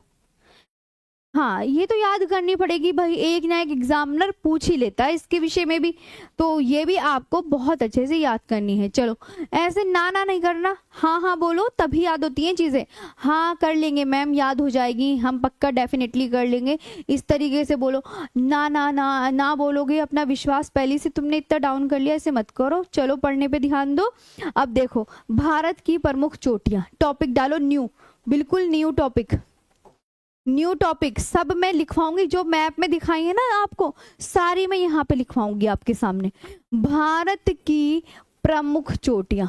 हाँ ये तो याद करनी पड़ेगी भाई, एक ना एक एग्जामिनर पूछ ही लेता है इसके विषय में भी, तो ये भी आपको बहुत अच्छे से याद करनी है। चलो ऐसे ना ना नहीं करना, हाँ हाँ बोलो तभी याद होती हैं चीजें। हाँ कर लेंगे मैम, याद हो जाएगी, हम पक्का डेफिनेटली कर लेंगे, इस तरीके से बोलो। ना ना ना ना बोलोगे, अपना विश्वास पहले से तुमने इतना डाउन कर लिया, ऐसे मत करो। चलो पढ़ने पे ध्यान दो। अब देखो भारत की प्रमुख चोटियां, टॉपिक डालो न्यू, बिल्कुल न्यू टॉपिक, न्यू टॉपिक सब मैं लिखवाऊंगी, जो मैप में दिखाई है ना आपको सारी मैं यहाँ पे लिखवाऊंगी आपके सामने। भारत की प्रमुख चोटियां,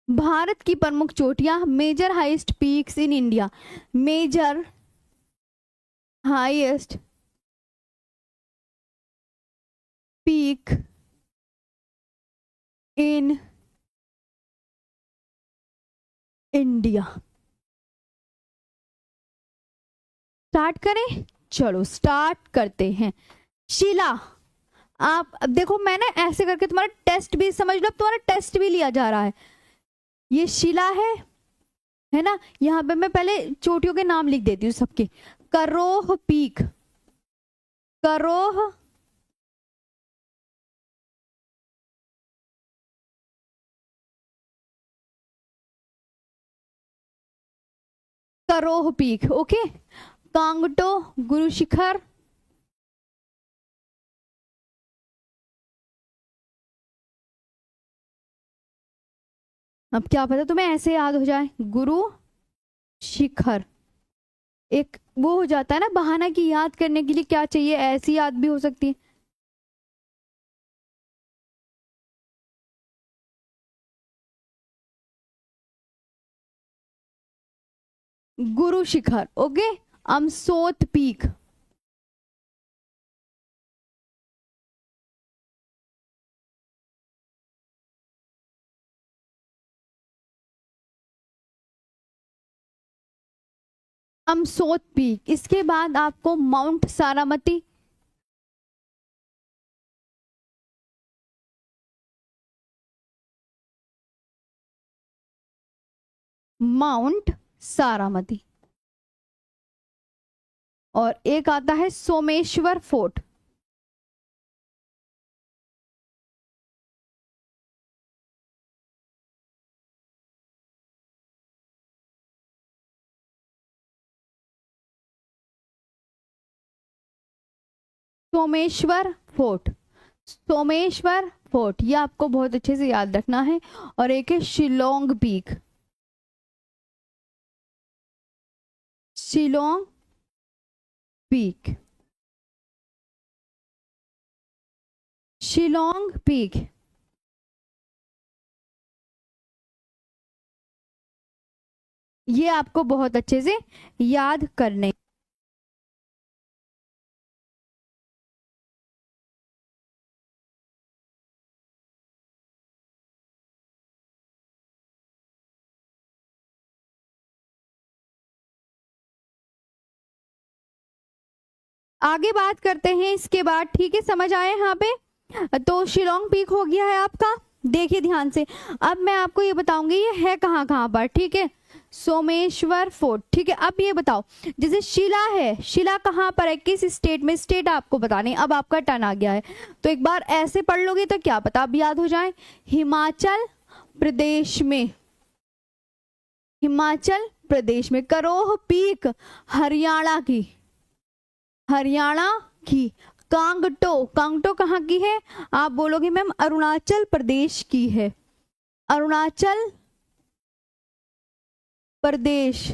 भारत की प्रमुख चोटियां, major highest peaks in India, major highest peak in India. Start करें, चलो स्टार्ट करते हैं। शिला, आप अब देखो मैंने ऐसे करके तुम्हारा टेस्ट भी समझ लो, अब तुम्हारा टेस्ट भी लिया जा रहा है। ये शिला है ना। यहाँ पे मैं पहले चोटियों के नाम लिख देती हूँ सबके। करोह पीक, करोह करोह पीक, ओके। कांगटो, गुरु शिखर, अब क्या पता तुम्हें ऐसे याद हो जाए, गुरु शिखर। एक वो हो जाता है ना बहाना कि याद करने के लिए क्या चाहिए, ऐसी याद भी हो सकती है। Guru Shikhar, okay. Amsot peak, Amsot peak. इसके बाद आपको माउंट सारामती, माउंट सारामती। और एक आता है Someshwar fort, Someshwar fort, Someshwar fort, ये आपको बहुत अच्छे से याद रखना है। और एक है Shillong peak, Shillong peak, Shillong peak. ये आपको बहुत अच्छे से याद करने। आगे बात करते हैं इसके बाद, ठीक है, समझ आए यहाँ पे। तो शिलोंग पीक हो गया है आपका, देखिए ध्यान से। अब मैं आपको ये बताऊंगी ये है कहाँ कहाँ पर, ठीक है। सोमेश्वर फोर्ट, ठीक है। अब ये बताओ, जैसे शिला है, शिला कहाँ पर है, किस स्टेट में, स्टेट आपको बताने। अब आपका टर्न आ गया है, तो एक बार ऐसे पढ़ लोगे तो क्या पता अब याद हो जाए। हिमाचल प्रदेश में, हिमाचल प्रदेश में। करोह पीक हरियाणा की, हरियाणा की। कांगटो, कांगटो कहाँ की है, आप बोलोगे मैम अरुणाचल प्रदेश की है, Arunachal Pradesh.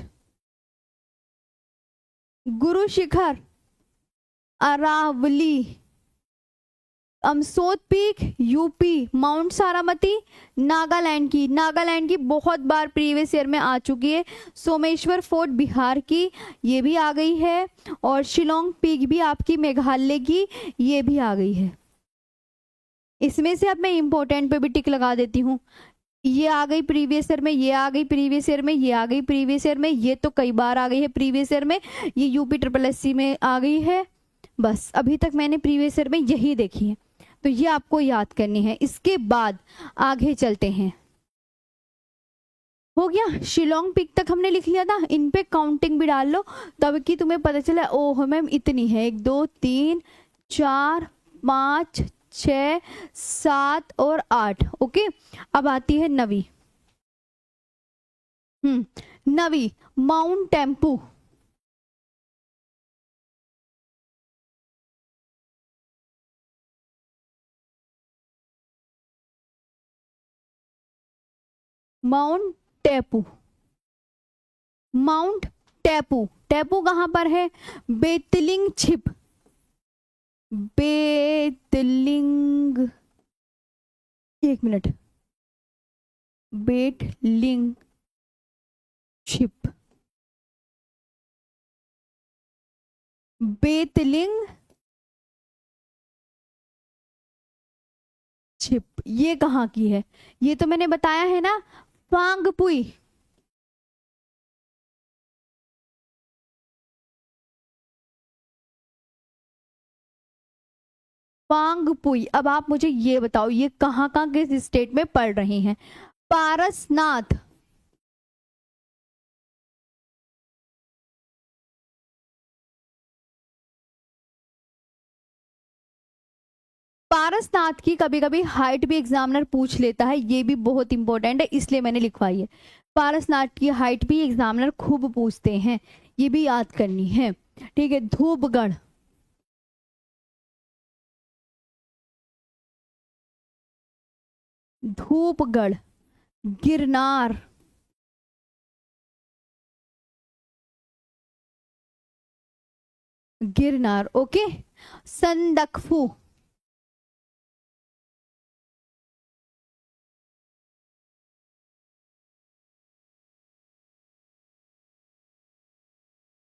Guru Shikhar Aravalli, Amsot peak UP, mount Saramati Nagaland की, नागालैंड की बहुत बार प्रीवियस ईयर में आ चुकी है। सोमेश्वर फोर्ट बिहार की, ये भी आ गई है। और शिलोंग पीक भी आपकी मेघालय की, ये भी आ गई है। इसमें से अब मैं इम्पोर्टेंट पे भी टिक लगा देती हूँ। ये आ गई प्रीवियस ईयर में, ये आ गई प्रीवियस ईयर में, ये आ गई प्रीवियस ईयर में, ये तो कई बार आ गई है प्रीवियस ईयर में, ये यूपी ट्रिपल एससी में आ गई है। बस अभी तक मैंने प्रीवियस ईयर में यही देखी है, तो ये आपको याद करनी है। इसके बाद आगे चलते हैं। हो गया, शिलोंग पिक तक हमने लिख लिया था, इन पे काउंटिंग भी डाल लो तब कि तुम्हें पता चले ओह मैम इतनी है, 1 2 3 4 5 6 7 और 8, ओके। अब आती है नवी, नवी माउंट टेम्पू, माउंट टेपू, माउंट टेपू। टेपू कहां पर है, बेतलिंग छिप, बेतलिंग, 1 मिनट, बेटलिंग छिप, बेतलिंग छिप, ये कहाँ की है? ये तो मैंने बताया है ना, फांगपुई। फांगपुई। अब आप मुझे ये बताओ, ये कहाँ कहाँ किस स्टेट में पड़ रही हैं? पारसनाथ। पारसनाथ की कभी कभी हाइट भी एग्जामिनर पूछ लेता है, ये भी बहुत इंपॉर्टेंट है, इसलिए मैंने लिखवाई है। पारसनाथ की हाइट भी एग्जामिनर खूब पूछते हैं, ये भी याद करनी है। ठीक है, धूपगढ़। धूपगढ़। गिरनार। गिरनार, ओके। संदकफू।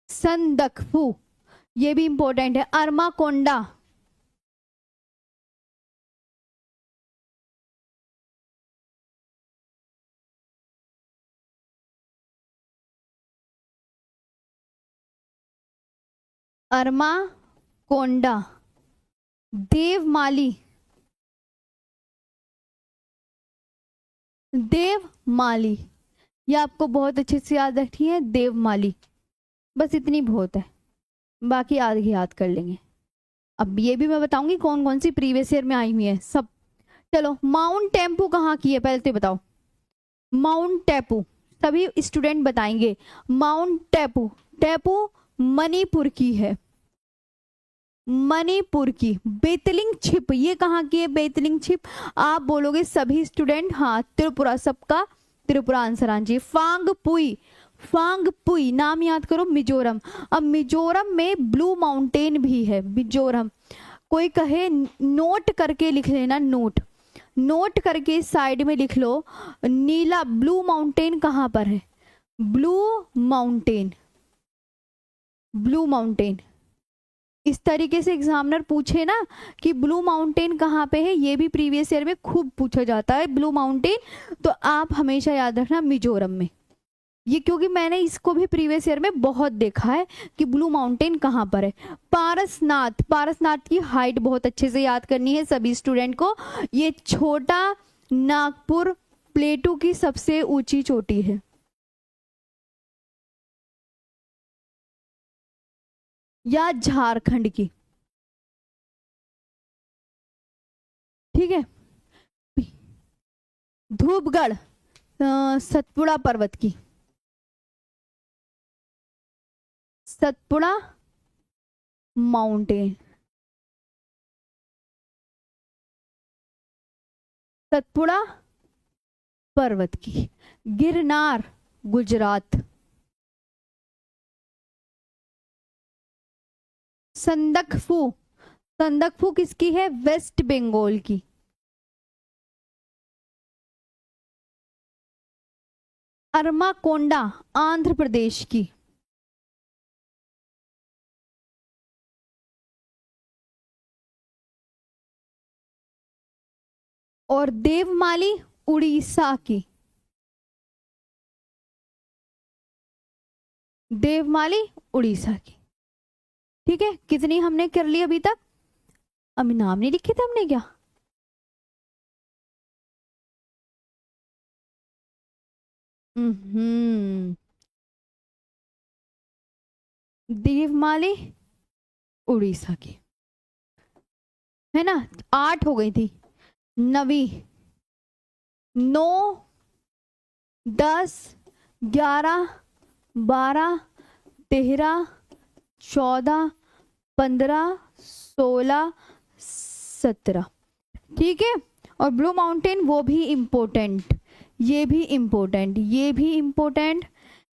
संदकफू, ये भी इंपॉर्टेंट है। अरमाकोंडा। अरमाकोंडा। देवमाली। देवमाली, ये आपको बहुत अच्छे से याद रखनी है, देवमाली। बस इतनी बहुत है, बाकी आगे याद कर लेंगे। अब ये भी मैं बताऊंगी कौन कौन सी प्रीवियस ईयर में आई हुई है सब। चलो, माउंट टेम्पू कहाँ की है पहले तो बताओ। माउंट टेपू, सभी स्टूडेंट बताएंगे। माउंट टेपू, टेपू मणिपुर की है, मणिपुर की। बेतलिंग छिप, ये कहाँ की है? बेतलिंग छिप, आप बोलोगे सभी स्टूडेंट, हाँ त्रिपुरा, सबका त्रिपुरा आंसर। हाँ जी। फांगपुई, फांगपुई नाम याद करो, मिजोरम। अब मिजोरम में ब्लू माउंटेन भी है, मिजोरम। कोई कहे नोट करके लिख लेना, नोट, नोट करके साइड में लिख लो। नीला ब्लू माउंटेन कहाँ पर है? Blue mountain, blue mountain. इस तरीके से एग्जामिनर पूछे ना कि ब्लू माउंटेन कहाँ पे है, ये भी प्रीवियस ईयर में खूब पूछा जाता है ब्लू माउंटेन, तो आप हमेशा याद रखना मिजोरम में। ये क्योंकि मैंने इसको भी प्रीवियस ईयर में बहुत देखा है कि ब्लू माउंटेन कहाँ पर है। पारसनाथ, पारसनाथ की हाइट बहुत अच्छे से याद करनी है सभी स्टूडेंट को। ये छोटा नागपुर प्लेटू की सबसे ऊंची चोटी है। या झारखंड की, ठीक है। धूपगढ़, सतपुड़ा पर्वत की, सतपुड़ा माउंटेन, सतपुड़ा पर्वत की। गिरनार, गुजरात। संदकफू, संदकफू किसकी है? वेस्ट बंगाल की। अरमाकोंडा, आंध्र प्रदेश की। और देवमाली उड़ीसा की, देवमाली उड़ीसा की। ठीक है, कितनी हमने कर ली अभी तक? अभी नाम नहीं लिखे थे हमने क्या? हम्म, देवमाली उड़ीसा की, है ना। 8 हो गई थी। नवी, 9, 10, 11, 12, 13, 14, 15, 16, 17। ठीक है। और ब्लू माउंटेन वो भी इम्पोर्टेंट, ये भी इम्पोर्टेंट, ये भी इम्पोर्टेंट।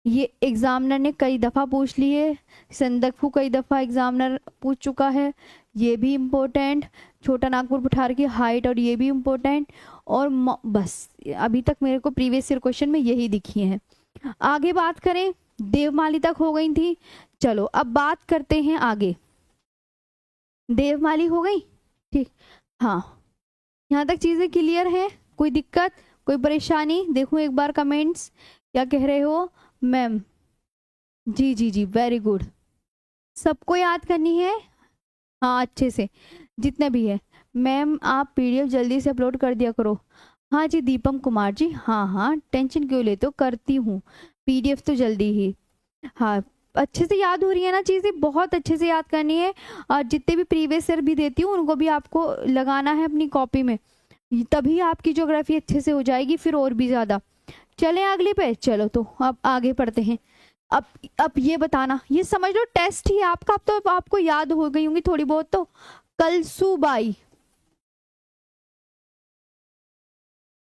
ये एग्जामिनर ने कई दफ़ा पूछ लिए, संदकफू कई दफ़ा एग्जामिनर पूछ चुका है, ये भी इम्पोर्टेंट। छोटा नागपुर पठार की हाइट, और ये भी इम्पोर्टेंट। और बस अभी तक मेरे को प्रीवियस ईयर क्वेश्चन में यही दिखी हैं। आगे बात करें, देवमाली तक हो गई थी। चलो अब बात करते हैं आगे। देवमाली हो गई, ठीक। हाँ, यहाँ तक चीजें क्लियर है? कोई दिक्कत, कोई परेशानी? देखो एक बार कमेंट्स क्या कह रहे हो मैम। जी जी जी, वेरी गुड। सबको याद करनी है हाँ अच्छे से, जितने भी है। मैम आप पीडीएफ जल्दी से अपलोड कर दिया करो। हाँ जी दीपम कुमार जी, हाँ हाँ टेंशन क्यों लेते हो, करती हूँ पीडीएफ तो जल्दी ही। हाँ अच्छे से याद हो रही है ना चीज़ें, बहुत अच्छे से याद करनी है। और जितने भी प्रीवियस ईयर भी देती हूँ उनको भी आपको लगाना है अपनी कॉपी में, तभी आपकी ज्योग्राफी अच्छे से हो जाएगी, फिर और भी ज़्यादा। चलें अगले पे, चलो तो अब आगे पढ़ते हैं। अब अब ये बताना, ये समझ लो टेस्ट ही है आपका, अब तो आपको याद हो गई होंगी थोड़ी बहुत तो। कलसूबाई,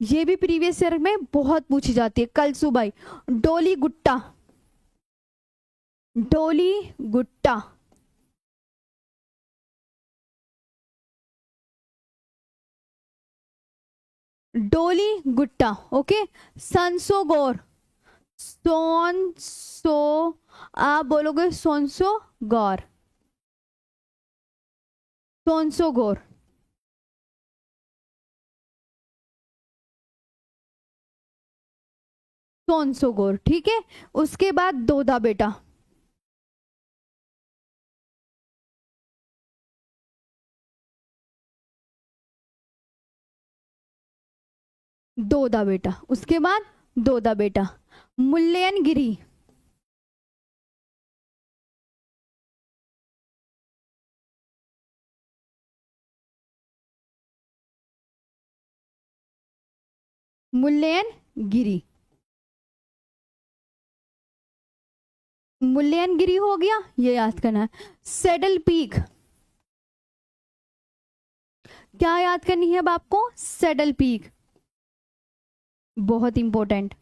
ये भी प्रीवियस ईयर में बहुत पूछी जाती है। कलसूबाई। डोली गुट्टा, डोली गुट्टा, डोली गुट्टा। ओके। संसोगोर, सोनसो, आप बोलोगे सोनसो गौर, सोनसोगोर। सोनसोगोर ठीक है। उसके बाद दोदा बेटा, दोदा बेटा। उसके बाद दोदा बेटा। मुल्लयनगिरी, मुल्लयनगिरी, मुल्लयनगिरी हो गया, ये याद करना है। सेडल पीक, क्या याद करनी है अब आपको? सेडल पीक, बहुत इंपॉर्टेंट।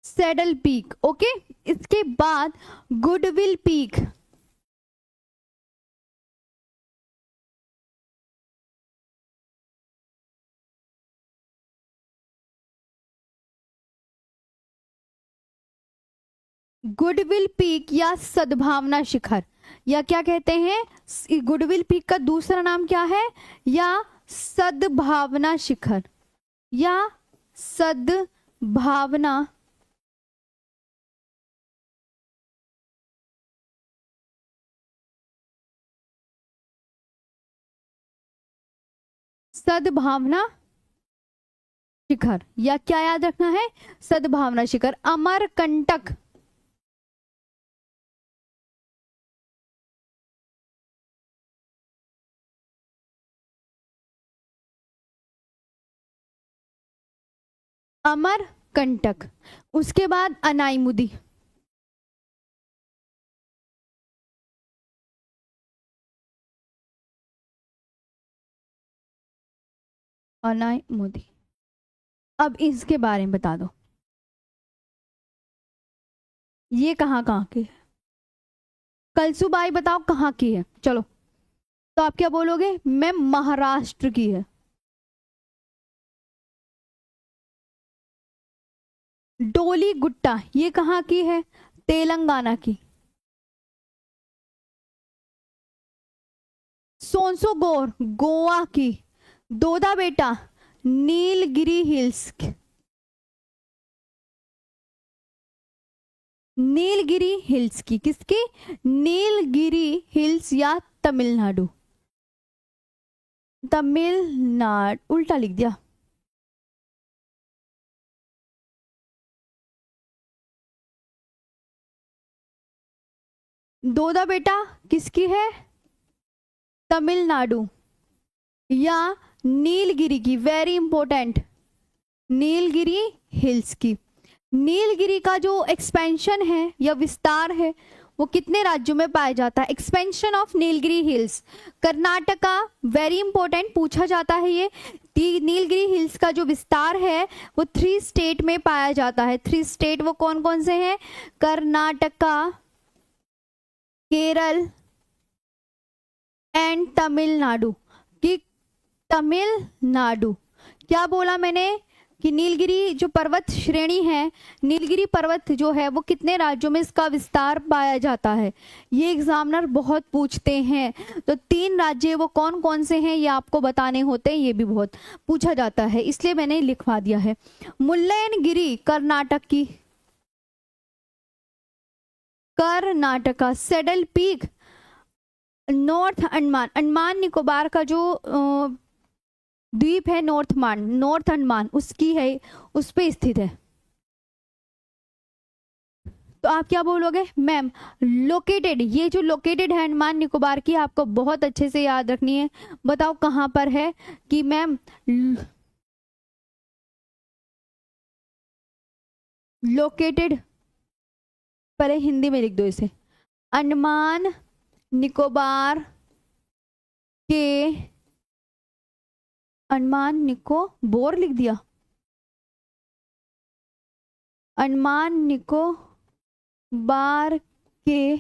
Saddle peak okay. इसके बाद गुडविल पीक, गुडविल पीक या सद्भावना शिखर, या क्या कहते हैं, गुडविल पीक का दूसरा नाम क्या है, या सद्भावना शिखर, या सद्भावना, सद्भावना शिखर, या क्या याद रखना है, सद्भावना शिखर। अमरकंटक, अमरकंटक। उसके बाद अनाईमुदी, अनाईमुदी। अब इसके बारे में बता दो, ये कहाँ कहाँ की है? कलसुबाई बताओ कहाँ की है, चलो। तो आप क्या बोलोगे, मैं महाराष्ट्र की है। डोली गुट्टा ये कहाँ की है? तेलंगाना की। सोनसोगोर गोवा की। दोदा बेटा नीलगिरी हिल्स, नीलगिरी हिल्स की, किसकी? नीलगिरी हिल्स या तमिलनाडु, तमिलनाडु उल्टा लिख दिया। दोदा बेटा किसकी है? तमिलनाडु या नीलगिरी की, वेरी इंपॉर्टेंट, नीलगिरी हिल्स की। नीलगिरी का जो एक्सपेंशन है या विस्तार है वो कितने राज्यों में पाया जाता है? Expansion of Nilgiri hills, Karnataka, very important पूछा जाता है ये। नीलगिरी हिल्स का जो विस्तार है वो 3 स्टेट में पाया जाता है। 3 स्टेट वो कौन कौन से हैं? कर्नाटका, केरल एंड तमिलनाडु। कि तमिलनाडु, क्या बोला मैंने? कि नीलगिरी जो पर्वत श्रेणी है, नीलगिरी पर्वत जो है वो कितने राज्यों में इसका विस्तार पाया जाता है, ये एग्जामिनर बहुत पूछते हैं। तो 3 राज्य वो कौन कौन से हैं ये आपको बताने होते हैं, ये भी बहुत पूछा जाता है, इसलिए मैंने लिखवा दिया है। मुल्लयनगिरी कर्नाटक की, Karnataka. Saddle peak north Andaman, Andaman Nicobar का जो द्वीप है नॉर्थ अंडमान उसकी है, उस पे स्थित है। तो आप क्या बोलोगे मैम? लोकेटेड, ये जो लोकेटेड है अंडमान निकोबार की, आपको बहुत अच्छे से याद रखनी है। बताओ कहाँ पर है? कि मैम लोकेटेड, पहले हिंदी में लिख दो इसे, अंडमान निकोबार के, अंडमान निकोबार लिख दिया, अंडमान निकोबार के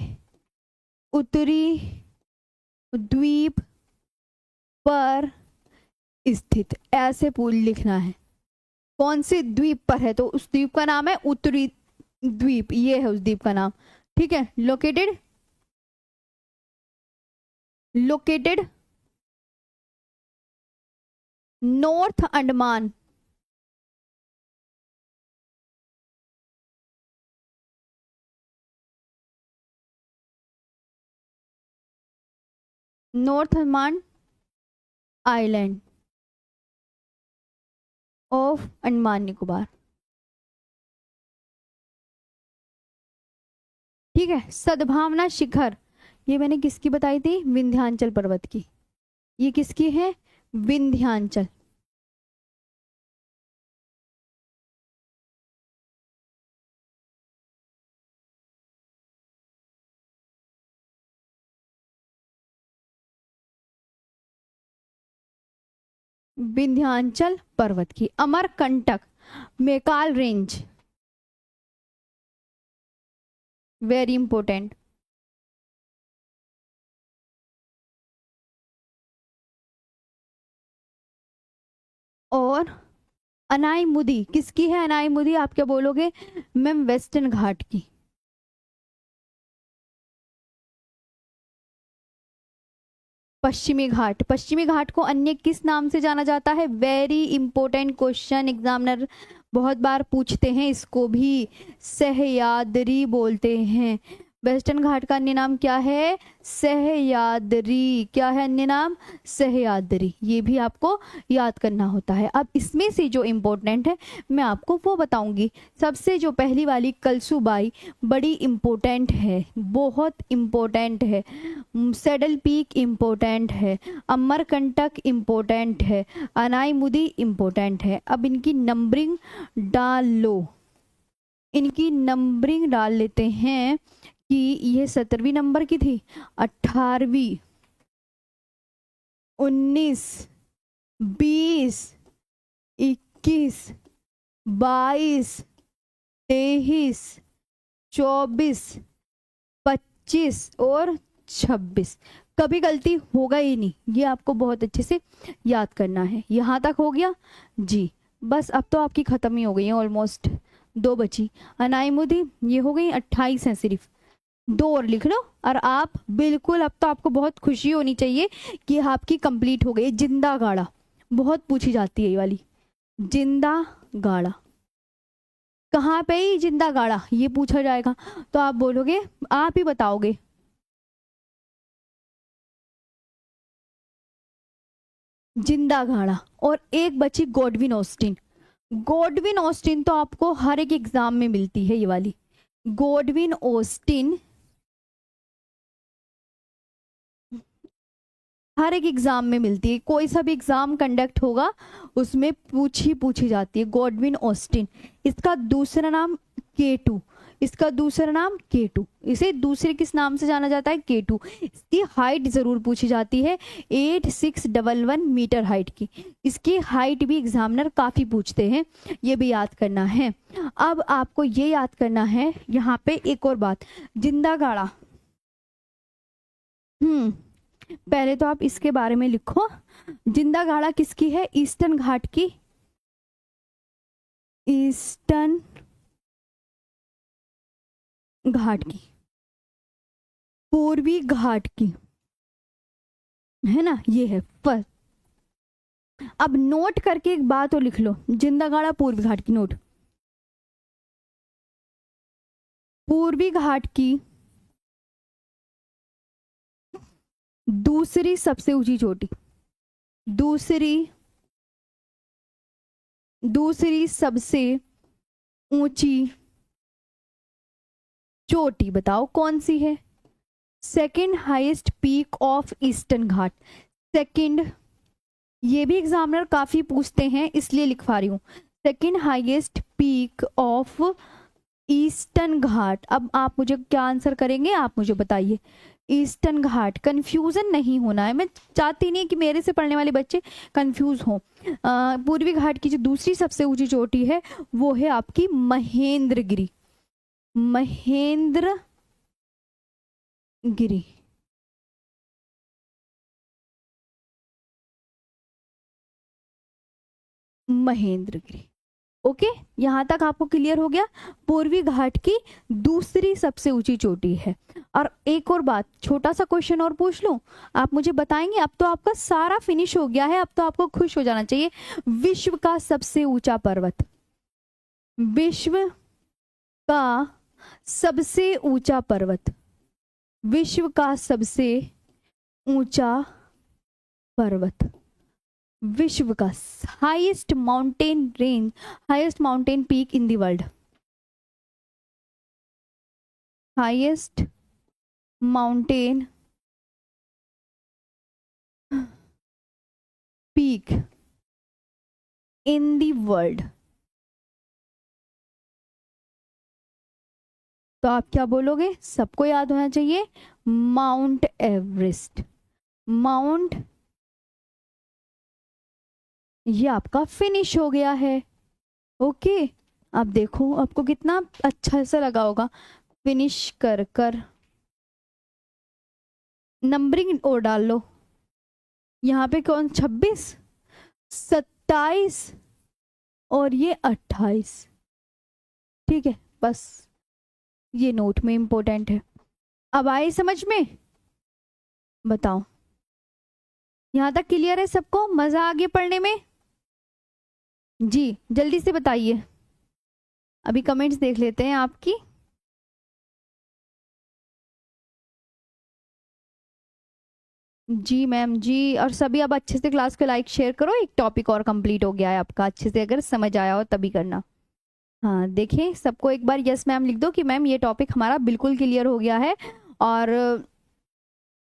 उत्तरी द्वीप पर स्थित, ऐसे पूल लिखना है। कौन से द्वीप पर है? तो उस द्वीप का नाम है उत्तरी द्वीप, ये है उस द्वीप का नाम। ठीक है, located, located north Andaman, north Andaman island of Andaman Nicobar. ठीक है, सद्भावना शिखर, ये मैंने किसकी बताई थी? विंध्याचल पर्वत की। ये किसकी है? विंध्याचल। विंध्याचल पर्वत की। Amarkantak Maikal range, very important. और अनाईमुदी किसकी है? अनाईमुदी आप क्या बोलोगे मैम? वेस्टर्न घाट की। पश्चिमी घाट, पश्चिमी घाट को अन्य किस नाम से जाना जाता है? वेरी इंपॉर्टेंट क्वेश्चन, एग्जामिनर बहुत बार पूछते हैं इसको भी। सह्याद्री बोलते हैं। वेस्टर्न घाट का अन्य नाम क्या है? सह्याद्री। क्या है अन्य नाम? सह्याद्री। ये भी आपको याद करना होता है। अब इसमें से जो इम्पोर्टेंट है मैं आपको वो बताऊंगी। सबसे जो पहली वाली कलसूबाई बड़ी इम्पोर्टेंट है, बहुत इम्पोर्टेंट है। सेडल पीक इम्पोर्टेंट है, अमरकंटक इम्पोर्टेंट है, अनाईमुदी इम्पोर्टेंट है। अब इनकी नंबरिंग डाल लो, इनकी नंबरिंग डाल लेते हैं कि ये 17वीं नंबर की थी, 18वीं, 19, 20, 21, 22, 23, 24, 25 और 26। कभी गलती होगा ही नहीं, ये आपको बहुत अच्छे से याद करना है। यहाँ तक हो गया जी। बस अब तो आपकी खत्म ही हो गई है, ऑलमोस्ट 2 बची। अनाईमुदी ये हो गई, 28 है सिर्फ, 2 और लिख लो। और आप बिल्कुल, अब तो आपको बहुत खुशी होनी चाहिए कि आपकी कंप्लीट हो गई। जिंदा गाड़ा बहुत पूछी जाती है ये वाली, जिंदा गाड़ा कहाँ पे? ही जिंदा गाड़ा ये पूछा जाएगा तो आप बोलोगे, आप ही बताओगे। जिंदा गाड़ा। और एक बची गॉडविन ऑस्टिन। गॉडविन ऑस्टिन तो आपको हर एक एग्जाम में मिलती है, ये वाली गॉडविन ऑस्टिन हर एक एग्जाम में मिलती है। कोई सा भी एग्जाम कंडक्ट होगा उसमें पूछी जाती है गॉडविन ऑस्टिन। इसका दूसरा नाम K2, इसका दूसरा नाम K2। इसे दूसरे किस नाम से जाना जाता है? K2। इसकी हाइट जरूर पूछी जाती है, 8611 मीटर हाइट की। इसकी हाइट भी एग्जामिनर काफी पूछते हैं, ये भी याद करना है। अब आपको ये याद करना है यहाँ पे एक और बात, जिंदा गाड़ा। पहले तो आप इसके बारे में लिखो। जिंदा गाड़ा किसकी है? ईस्टर्न घाट की, ईस्टर्न घाट की, पूर्वी घाट की, है ना, ये है फर्स्ट। अब नोट करके एक बात और लिख लो, जिंदागाड़ा पूर्वी घाट की, नोट, पूर्वी घाट की दूसरी सबसे ऊंची चोटी, दूसरी सबसे ऊंची चोटी बताओ कौन सी है? Second highest peak of eastern Ghat. Second, ये भी एग्जामिनर काफी पूछते हैं इसलिए लिखवा रही हूं। Second highest peak of eastern Ghat. अब आप मुझे क्या आंसर करेंगे, आप मुझे बताइए। ईस्टर्न घाट, कंफ्यूजन नहीं होना है, मैं चाहती नहीं कि मेरे से पढ़ने वाले बच्चे कंफ्यूज हों। पूर्वी घाट की जो दूसरी सबसे ऊंची चोटी है वो है आपकी महेंद्रगिरी, महेंद्रगिरी। महेंद्रगिरी, ओके, यहां तक आपको क्लियर हो गया। पूर्वी घाट की दूसरी सबसे ऊंची चोटी है। और एक और बात, छोटा सा क्वेश्चन और पूछ लूं, आप मुझे बताएंगे। अब तो आपका सारा फिनिश हो गया है, अब तो आपको खुश हो जाना चाहिए। विश्व का सबसे ऊंचा पर्वत, विश्व का सबसे ऊंचा पर्वत, विश्व का सबसे ऊंचा पर्वत, विश्व का highest mountain range, highest mountain peak in the world, highest mountain peak in the world. तो आप क्या बोलोगे? सबको याद होना चाहिए, माउंट एवरेस्ट। माउंट, ये आपका फिनिश हो गया है। ओके, अब देखो आपको कितना अच्छा सा लगा होगा। फिनिश कर कर नंबरिंग और डाल लो। यहाँ पे कौन, 26, 27 और ये 28। ठीक है, बस ये नोट में इंपॉर्टेंट है। अब आए समझ में? बताओ, यहां तक क्लियर है सबको? मजा आ गया पढ़ने में? जी जल्दी से बताइए, अभी कमेंट्स देख लेते हैं आपकी। जी मैम जी, और सभी अब अच्छे से क्लास को लाइक शेयर करो। एक टॉपिक और कंप्लीट हो गया है आपका, अच्छे से अगर समझ आया हो तभी करना। हाँ देखिए, सबको एक बार यस मैम लिख दो कि मैम ये टॉपिक हमारा बिल्कुल क्लियर हो गया है। और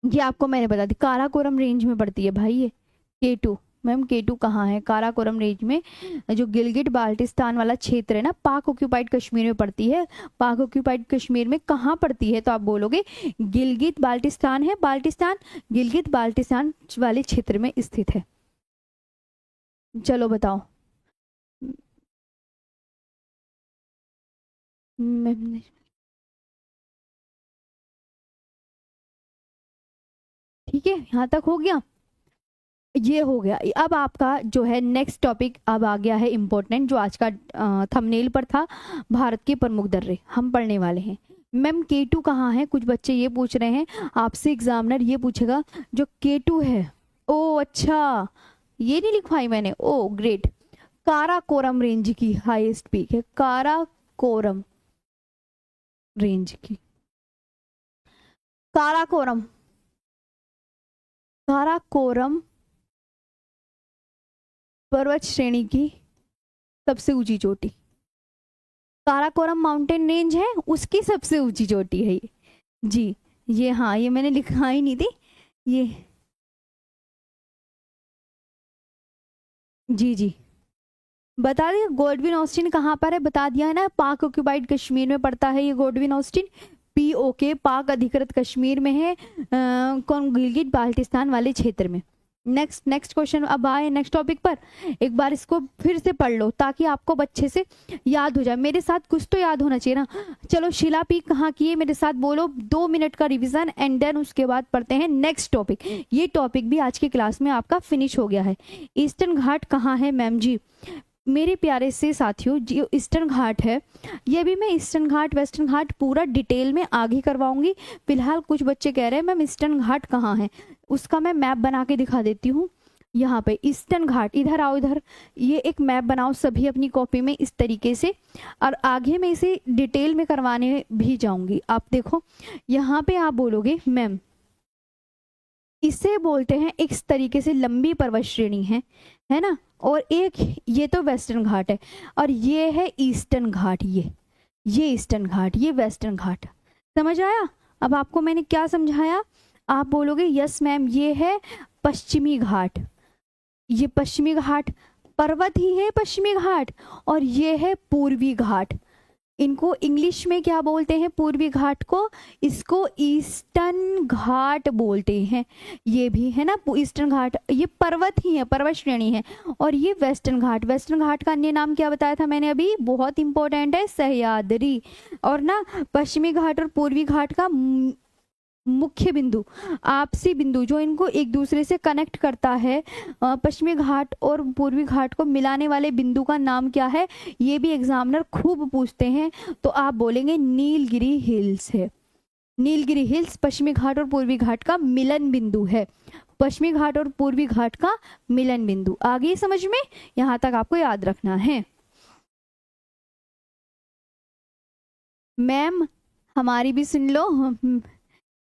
ये आपको मैंने बता दी, काराकोरम रेंज में पड़ती है भाई ये K2। मैम K2 कहाँ है? काराकोरम रेंज में, जो गिलगिट बाल्टिस्तान वाला क्षेत्र है ना, पाक ऑक्यूपाइड कश्मीर में पड़ती है। पाक ऑक्यूपाइड कश्मीर में कहाँ पड़ती है? तो आप बोलोगे गिलगिट बाल्टिस्तान है, बाल्टिस्तान गिलगिट बाल्टिस्तान वाले क्षेत्र में स्थित है। चलो बताओ मैम, ठीक है, यहाँ तक हो गया, ये हो गया। अब आपका जो है नेक्स्ट टॉपिक अब आ गया है इम्पोर्टेंट, जो आज का थंबनेल पर था, भारत के प्रमुख दर्रे हम पढ़ने वाले हैं। मैम K2 कहाँ है? कुछ बच्चे ये पूछ रहे हैं आपसे, एग्जामिनर ये पूछेगा जो K2 है। ओ अच्छा, ये नहीं लिखवाई मैंने, ओ ग्रेट। काराकोरम रेंज की हाईएस्ट पीक है, काराकोरम रेंज की, काराकोरम, काराकोरम पर्वत श्रेणी की सबसे ऊंची चोटी, काराकोरम माउंटेन रेंज है, उसकी सबसे ऊंची चोटी है ये। जी ये, हाँ ये मैंने लिखा ही नहीं थी ये। जी जी बता दिया। गोल्डविन ऑस्टिन कहाँ पर है? बता दिया है ना, पाक ऑक्यूपाइड कश्मीर में पड़ता है ये गोल्डविन ऑस्टिन। POK, पाक अधिकृत कश्मीर में है, कौन, गिलगिट बाल्टिस्तान वाले क्षेत्र में। नेक्स्ट क्वेश्चन अब आए नेक्स्ट टॉपिक पर। एक बार इसको फिर से पढ़ लो ताकि आपको अच्छे से याद हो जाए। मेरे साथ कुछ तो याद होना चाहिए ना। चलो, शिला पीक कहाँ की है? मेरे साथ बोलो, 2 मिनट का रिवीजन एंड देन उसके बाद पढ़ते हैं नेक्स्ट टॉपिक। ये टॉपिक भी आज की क्लास में आपका फिनिश हो गया है। ईस्टर्न घाट कहाँ है मैम जी? मेरे प्यारे से साथियों, जो ईस्टर्न घाट है, ये भी मैं ईस्टर्न घाट वेस्टर्न घाट पूरा डिटेल में आगे करवाऊंगी। फिलहाल कुछ बच्चे कह रहे हैं मैम ईस्टर्न घाट कहाँ है, उसका मैं मैप बना के दिखा देती हूँ। यहाँ पे ईस्टर्न घाट, इधर आओ इधर, ये एक मैप बनाओ सभी अपनी कॉपी में इस तरीके से, और आगे मैं इसे डिटेल में करवाने भी जाऊंगी। आप देखो यहाँ पे आप बोलोगे मैम इसे बोलते हैं एक इस तरीके से लंबी पर्वत श्रेणी है ना, और एक ये तो वेस्टर्न घाट है, और ये है ईस्टर्न घाट, ये ईस्टर्न घाट, ये वेस्टर्न घाट। समझ आया? अब आपको मैंने क्या समझाया? आप बोलोगे यस मैम ये है पश्चिमी घाट, ये पश्चिमी घाट पर्वत ही है पश्चिमी घाट, और ये है पूर्वी घाट। इनको इंग्लिश में क्या बोलते हैं? पूर्वी घाट को, इसको ईस्टर्न घाट बोलते हैं। ये भी है ना ईस्टर्न घाट, ये पर्वत ही है, पर्वत श्रेणी है। और ये वेस्टर्न घाट, वेस्टर्न घाट का अन्य नाम क्या बताया था मैंने अभी, बहुत इंपॉर्टेंट है, सह्याद्री। और ना पश्चिमी घाट और पूर्वी घाट का मुख्य बिंदु, आपसी बिंदु जो इनको एक दूसरे से कनेक्ट करता है, पश्चिमी घाट और पूर्वी घाट को मिलाने वाले बिंदु का नाम क्या है, ये भी एग्जामिनर खूब पूछते हैं। तो आप बोलेंगे नीलगिरी हिल्स है। नीलगिरी हिल्स पश्चिमी घाट और पूर्वी घाट का मिलन बिंदु है, पश्चिमी घाट और पूर्वी घाट का मिलन बिंदु। आगे समझ में? यहां तक आपको याद रखना है। मैम हमारी भी सुन लो,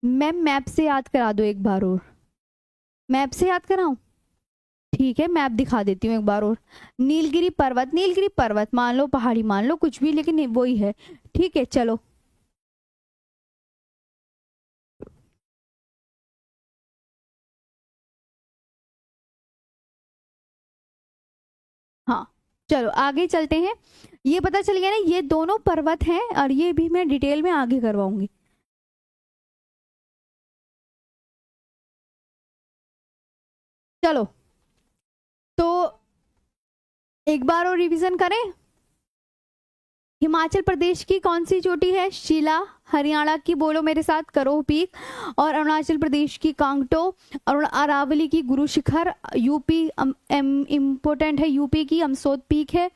मैम मैप से याद करा दो एक बार और, मैप से याद कराऊं? ठीक है, मैप दिखा देती हूँ एक बार और। नीलगिरी पर्वत, नीलगिरी पर्वत मान लो, पहाड़ी मान लो, कुछ भी, लेकिन वही है। ठीक है चलो, हाँ चलो आगे चलते हैं। ये पता चल गया ना, ये दोनों पर्वत हैं, और ये भी मैं डिटेल में आगे करवाऊंगी। चलो तो एक बार और रिवीजन करें। हिमाचल प्रदेश की कौन सी चोटी है? शिला। हरियाणा की बोलो मेरे साथ, करोह पीक। और अरुणाचल प्रदेश की कांगटो। और अरावली की गुरु शिखर। यूपी इम्पोर्टेंट है, यूपी की अमसोद पीक है।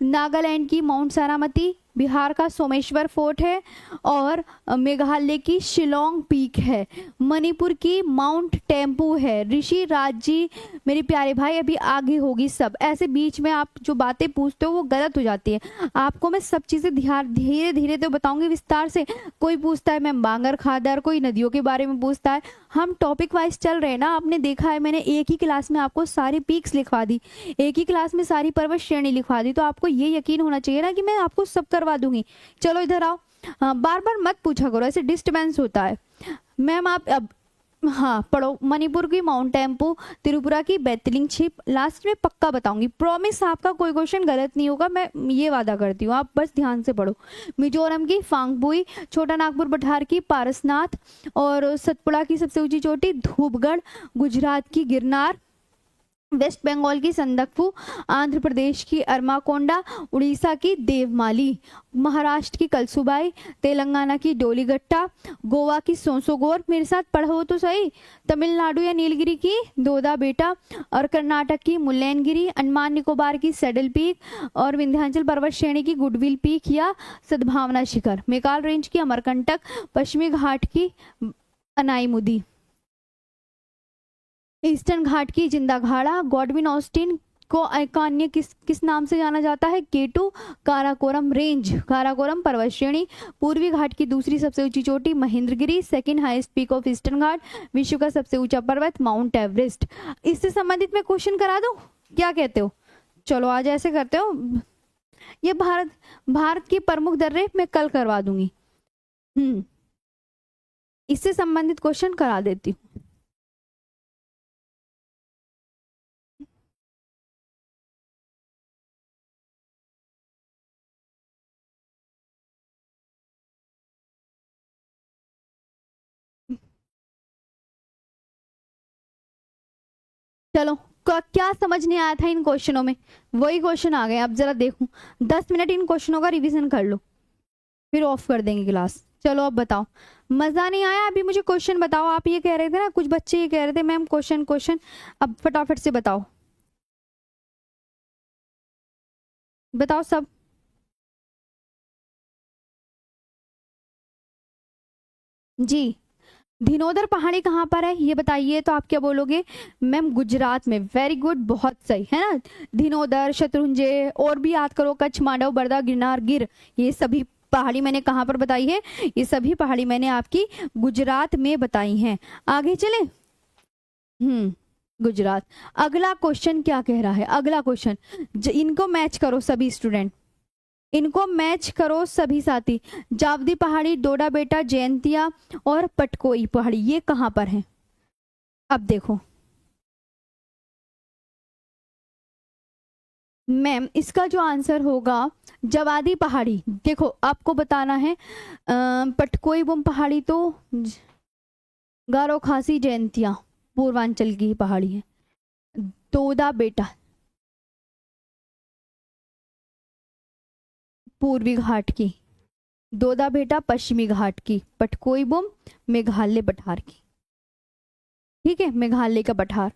नागालैंड की माउंट सारामती। बिहार का सोमेश्वर फोर्ट है। और मेघालय की शिलोंग पीक है। मणिपुर की माउंट टेम्पू है। ऋषि राज जी मेरे प्यारे भाई अभी आगे होगी सब, ऐसे बीच में आप जो बातें पूछते हो वो गलत हो जाती है। आपको मैं सब चीजें ध्यान धीरे धीरे तो बताऊंगी विस्तार से। कोई पूछता है मैं बांगर खादर, कोई नदियों के बारे में पूछता है, हम टॉपिक वाइज चल रहे हैं ना। आपने देखा है मैंने एक ही क्लास में आपको सारी पीक्स लिखवा दी, एक ही क्लास में सारी पर्वत श्रेणी लिखवा दी, तो आपको ये यकीन होना चाहिए ना कि मैं आपको सब करवा दूंगी। चलो इधर आओ, हाँ बार बार मत पूछा करो, ऐसे डिस्टर्बेंस होता है। मैम आप अब हाँ पढ़ो, मणिपुर की माउंट टेम्पू, त्रिपुरा की बैतलिंग छिप। लास्ट में पक्का बताऊंगी, प्रॉमिस आपका कोई क्वेश्चन गलत नहीं होगा, मैं ये वादा करती हूँ, आप बस ध्यान से पढ़ो। मिजोरम की फांगबुई, छोटा नागपुर पठार की पारसनाथ, और सतपुड़ा की सबसे ऊंची चोटी धूपगढ़, गुजरात की गिरनार, वेस्ट बंगाल की संदकफू, आंध्र प्रदेश की अरमाकोंडा, उड़ीसा की देवमाली, महाराष्ट्र की कलसुबाई, तेलंगाना की डोलीगट्टा, गोवा की सोसोगोर, मेरे साथ पढ़ो तो सही, तमिलनाडु या नीलगिरी की दोदा बेटा, और कर्नाटक की मुल्लैनगिरी, अंडमान निकोबार की सेडल पीक, और विंध्याचल पर्वत श्रेणी की गुडविल पीक या सद्भावना शिखर, मेकाल रेंज की अमरकंटक, पश्चिमी घाट की अनाईमुदी, ईस्टर्न घाट की जिंदाघाड़ा, गॉडविन ऑस्टिन को अन्य किस नाम से जाना जाता है? केटू, काराकोरम रेंज, काराकोरम पर्वत श्रेणी, पूर्वी घाट की दूसरी सबसे ऊंची चोटी Mahendragiri, second highest peak of eastern Ghat, विश्व का सबसे ऊंचा पर्वत माउंट एवरेस्ट। इससे संबंधित मैं क्वेश्चन करा दूं, क्या कहते हो? चलो आज ऐसे करते हो, ये भारत की प्रमुख दर्रे मैं कल करवा दूंगी। इससे संबंधित क्वेश्चन करा देती हूँ। चलो क्या समझ नहीं आया था इन क्वेश्चनों में? वही क्वेश्चन आ गए, अब जरा देखो, 10 मिनट इन क्वेश्चनों का रिवीजन कर लो, फिर ऑफ कर देंगे क्लास। चलो अब बताओ, मजा नहीं आया? अभी मुझे क्वेश्चन बताओ। आप ये कह रहे थे ना, कुछ बच्चे ये कह रहे थे मैम क्वेश्चन क्वेश्चन, अब फटाफट से बताओ। बताओ सब। जी, धिनोदर पहाड़ी कहाँ पर है ये बताइए, तो आप क्या बोलोगे? मैम गुजरात में। वेरी गुड, बहुत सही है ना। धिनोदर, शत्रुंजय, और भी याद करो, कच्छ, मांडव, बरदा, गिरनार, गिर, ये सभी पहाड़ी मैंने कहाँ पर बताई है? ये सभी पहाड़ी मैंने आपकी गुजरात में बताई हैं। आगे चले। गुजरात। अगला क्वेश्चन क्या कह रहा है? अगला क्वेश्चन, इनको मैच करो सभी स्टूडेंट, इनको मैच करो सभी साथी। जावदी पहाड़ी, डोडा बेटा, जयंतिया और पटकोई पहाड़ी, ये कहाँ पर है? अब देखो मैम, इसका जो आंसर होगा जवादी पहाड़ी। देखो आपको बताना है, पटकोई बुम पहाड़ी तो गारो खासी जयंतिया पूर्वांचल की पहाड़ी है। दोदा बेटा पूर्वी घाट की, दोदा बेटा पश्चिमी घाट की, पटकोई बुम मेघालय पठार की। ठीक है, मेघालय का पठार।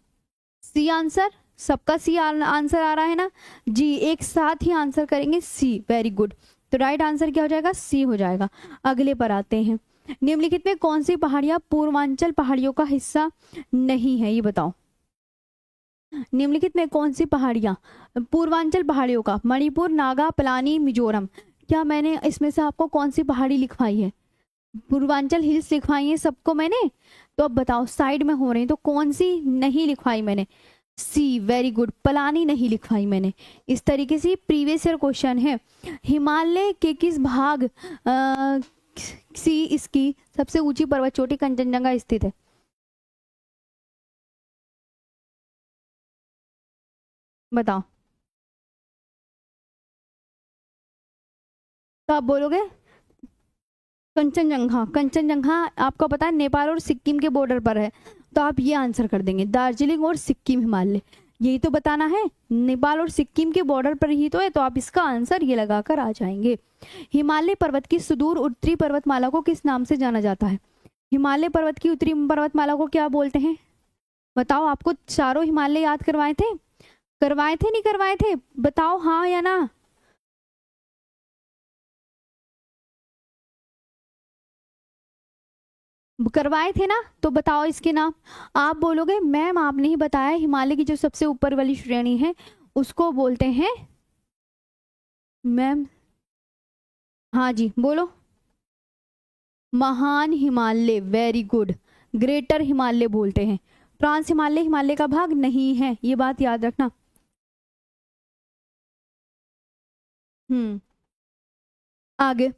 सी आंसर, सबका सी आंसर आ रहा है ना जी? एक साथ ही आंसर करेंगे सी। वेरी गुड, तो राइट आंसर क्या हो जाएगा? सी हो जाएगा। अगले पर आते हैं। निम्नलिखित में कौन सी पहाड़ियां पूर्वांचल पहाड़ियों का हिस्सा नहीं है, ये बताओ। निम्नलिखित में कौन सी पहाड़ियां पूर्वांचल पहाड़ियों का? मणिपुर, नागा, पलानी, मिजोरम। क्या मैंने इसमें से आपको कौन सी पहाड़ी लिखवाई है? पूर्वांचल हिल्स लिखवाई है सबको मैंने। तो अब बताओ, साइड में हो रहे हैं तो कौन सी नहीं लिखवाई मैंने? सी। वेरी गुड, पलानी नहीं लिखवाई मैंने। इस तरीके से प्रीवियस ईयर क्वेश्चन है। हिमालय के किस भाग सी इसकी सबसे ऊंची पर्वत चोटी कंचनजंगा स्थित है? बताओ, तो आप बोलोगे कंचनजंगा। कंचनजंगा आपको पता है नेपाल और सिक्किम के बॉर्डर पर है, तो आप ये आंसर कर देंगे, दार्जिलिंग और सिक्किम हिमालय। यही तो बताना है, नेपाल और सिक्किम के बॉर्डर पर ही तो है, तो आप इसका आंसर ये लगाकर आ जाएंगे। हिमालय पर्वत की सुदूर उत्तरी पर्वतमाला को किस नाम से जाना जाता है? हिमालय पर्वत की उत्तरी पर्वतमाला को क्या बोलते हैं? बताओ, आपको चारों हिमालय याद करवाए थे? करवाए थे नहीं करवाए थे? बताओ हाँ या ना। करवाए थे ना, तो बताओ इसके नाम। आप बोलोगे मैम आपने ही बताया, हिमालय की जो सबसे ऊपर वाली श्रेणी है उसको बोलते हैं। मैम हाँ जी बोलो। महान Himalaya. Very good, greater Himalaya बोलते हैं। ट्रांस हिमालय हिमालय का भाग नहीं है, ये बात याद रखना। हम्म। आगे,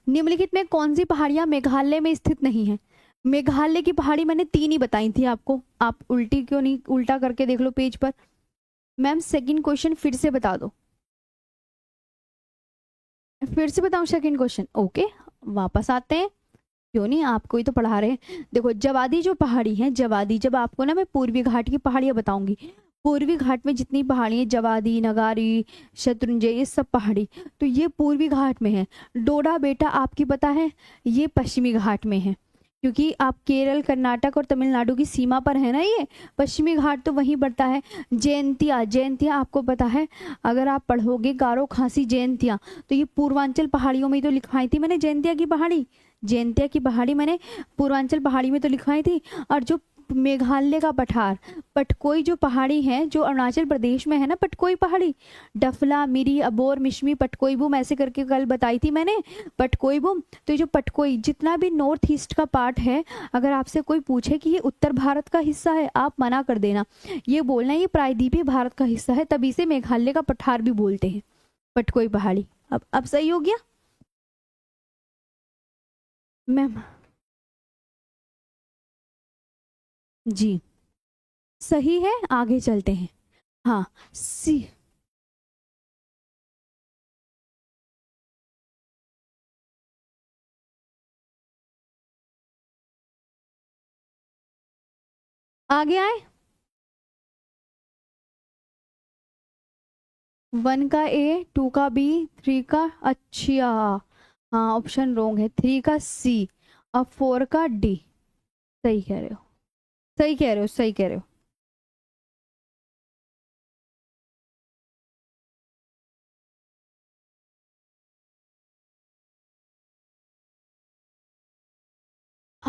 निम्नलिखित में कौन सी पहाड़ियां मेघालय में स्थित नहीं है? मेघालय की पहाड़ी मैंने तीन ही बताई थी आपको, आप उल्टी क्यों नहीं, उल्टा करके देख लो पेज पर। मैम सेकंड क्वेश्चन फिर से बता दो, फिर से बताऊं सेकंड क्वेश्चन? ओके, वापस आते हैं। क्यों नहीं, आपको ही तो पढ़ा रहे हैं। देखो जवादी जो पहाड़ी है, जवादी, जब आपको ना मैं पूर्वी घाट की पहाड़ियां बताऊंगी, पूर्वी घाट में जितनी पहाड़ी है, जवादी, नगारी, शत्रुंजय, ये सब पहाड़ी, तो ये पूर्वी घाट में है। डोडा बेटा आपकी पता है, ये पश्चिमी घाट में है, क्योंकि आप केरल, कर्नाटक और तमिलनाडु की सीमा पर है ना ये, पश्चिमी घाट तो वहीं पड़ता है। जयंतिया, जयंतिया आपको पता है, अगर आप पढ़ोगे गारो खासी जयंतिया, तो ये पूर्वांचल पहाड़ियों में ही तो लिखवाई थी मैंने जयंतिया की पहाड़ी। जयंतिया की पहाड़ी मैंने पूर्वांचल पहाड़ी में तो लिखवाई थी। और जो मेघालय का पठार, पटकोई जो पहाड़ी है जो अरुणाचल प्रदेश में है ना, पटकोई पहाड़ी, डफला, मिरी, अबोर, मिश्मी, पटकोई बूम, ऐसे करके कल बताई थी मैंने, पटकोई बूम। तो ये जो पटकोई जितना भी नॉर्थ ईस्ट का पार्ट है, अगर आपसे कोई पूछे कि ये उत्तर भारत का हिस्सा है, आप मना कर देना, ये बोलना ये प्रायद्वीपीय भारत का हिस्सा है, तभी से मेघालय का पठार भी बोलते हैं पटकोई पहाड़ी। अब सही हो गया मैम? जी सही है, आगे चलते हैं। हाँ सी। आगे आए। वन का ए, टू का बी, थ्री का, अच्छा हाँ ऑप्शन रोंग है, थ्री का सी, और फोर का डी। सही कह रहे हो, सही कह रहे हो, सही कह रहे हो।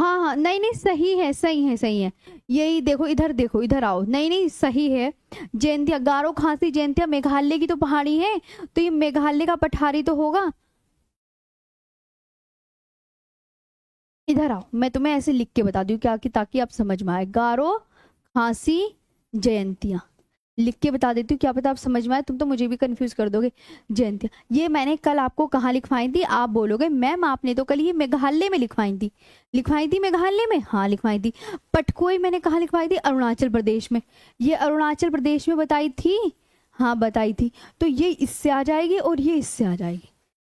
हाँ हाँ, नहीं नहीं, सही है सही है सही है। यही देखो, इधर आओ, नहीं नहीं सही है। जयंतिया, गारो खासी जयंतिया मेघालय की तो पहाड़ी है, तो ये मेघालय का पठारी तो होगा। इधर आओ, मैं तुम्हें ऐसे लिख के बता दूं क्या, कि ताकि आप समझ में आए। गारो खासी जयंतिया लिख के बता देती हूँ, क्या पता आप समझ में आए, तुम तो मुझे भी कंफ्यूज कर दोगे। जयंतिया, ये मैंने कल आपको कहाँ लिखवाई थी, आप बोलोगे मैम आपने तो कल ये मेघालय में लिखवाई थी मेघालय में, हाँ लिखवाई थी। पटकोई मैंने कहाँ लिखवाई थी, अरुणाचल प्रदेश में। ये अरुणाचल प्रदेश में बताई थी, हाँ बताई थी। तो ये इससे आ जाएगी और ये इससे आ जाएगी।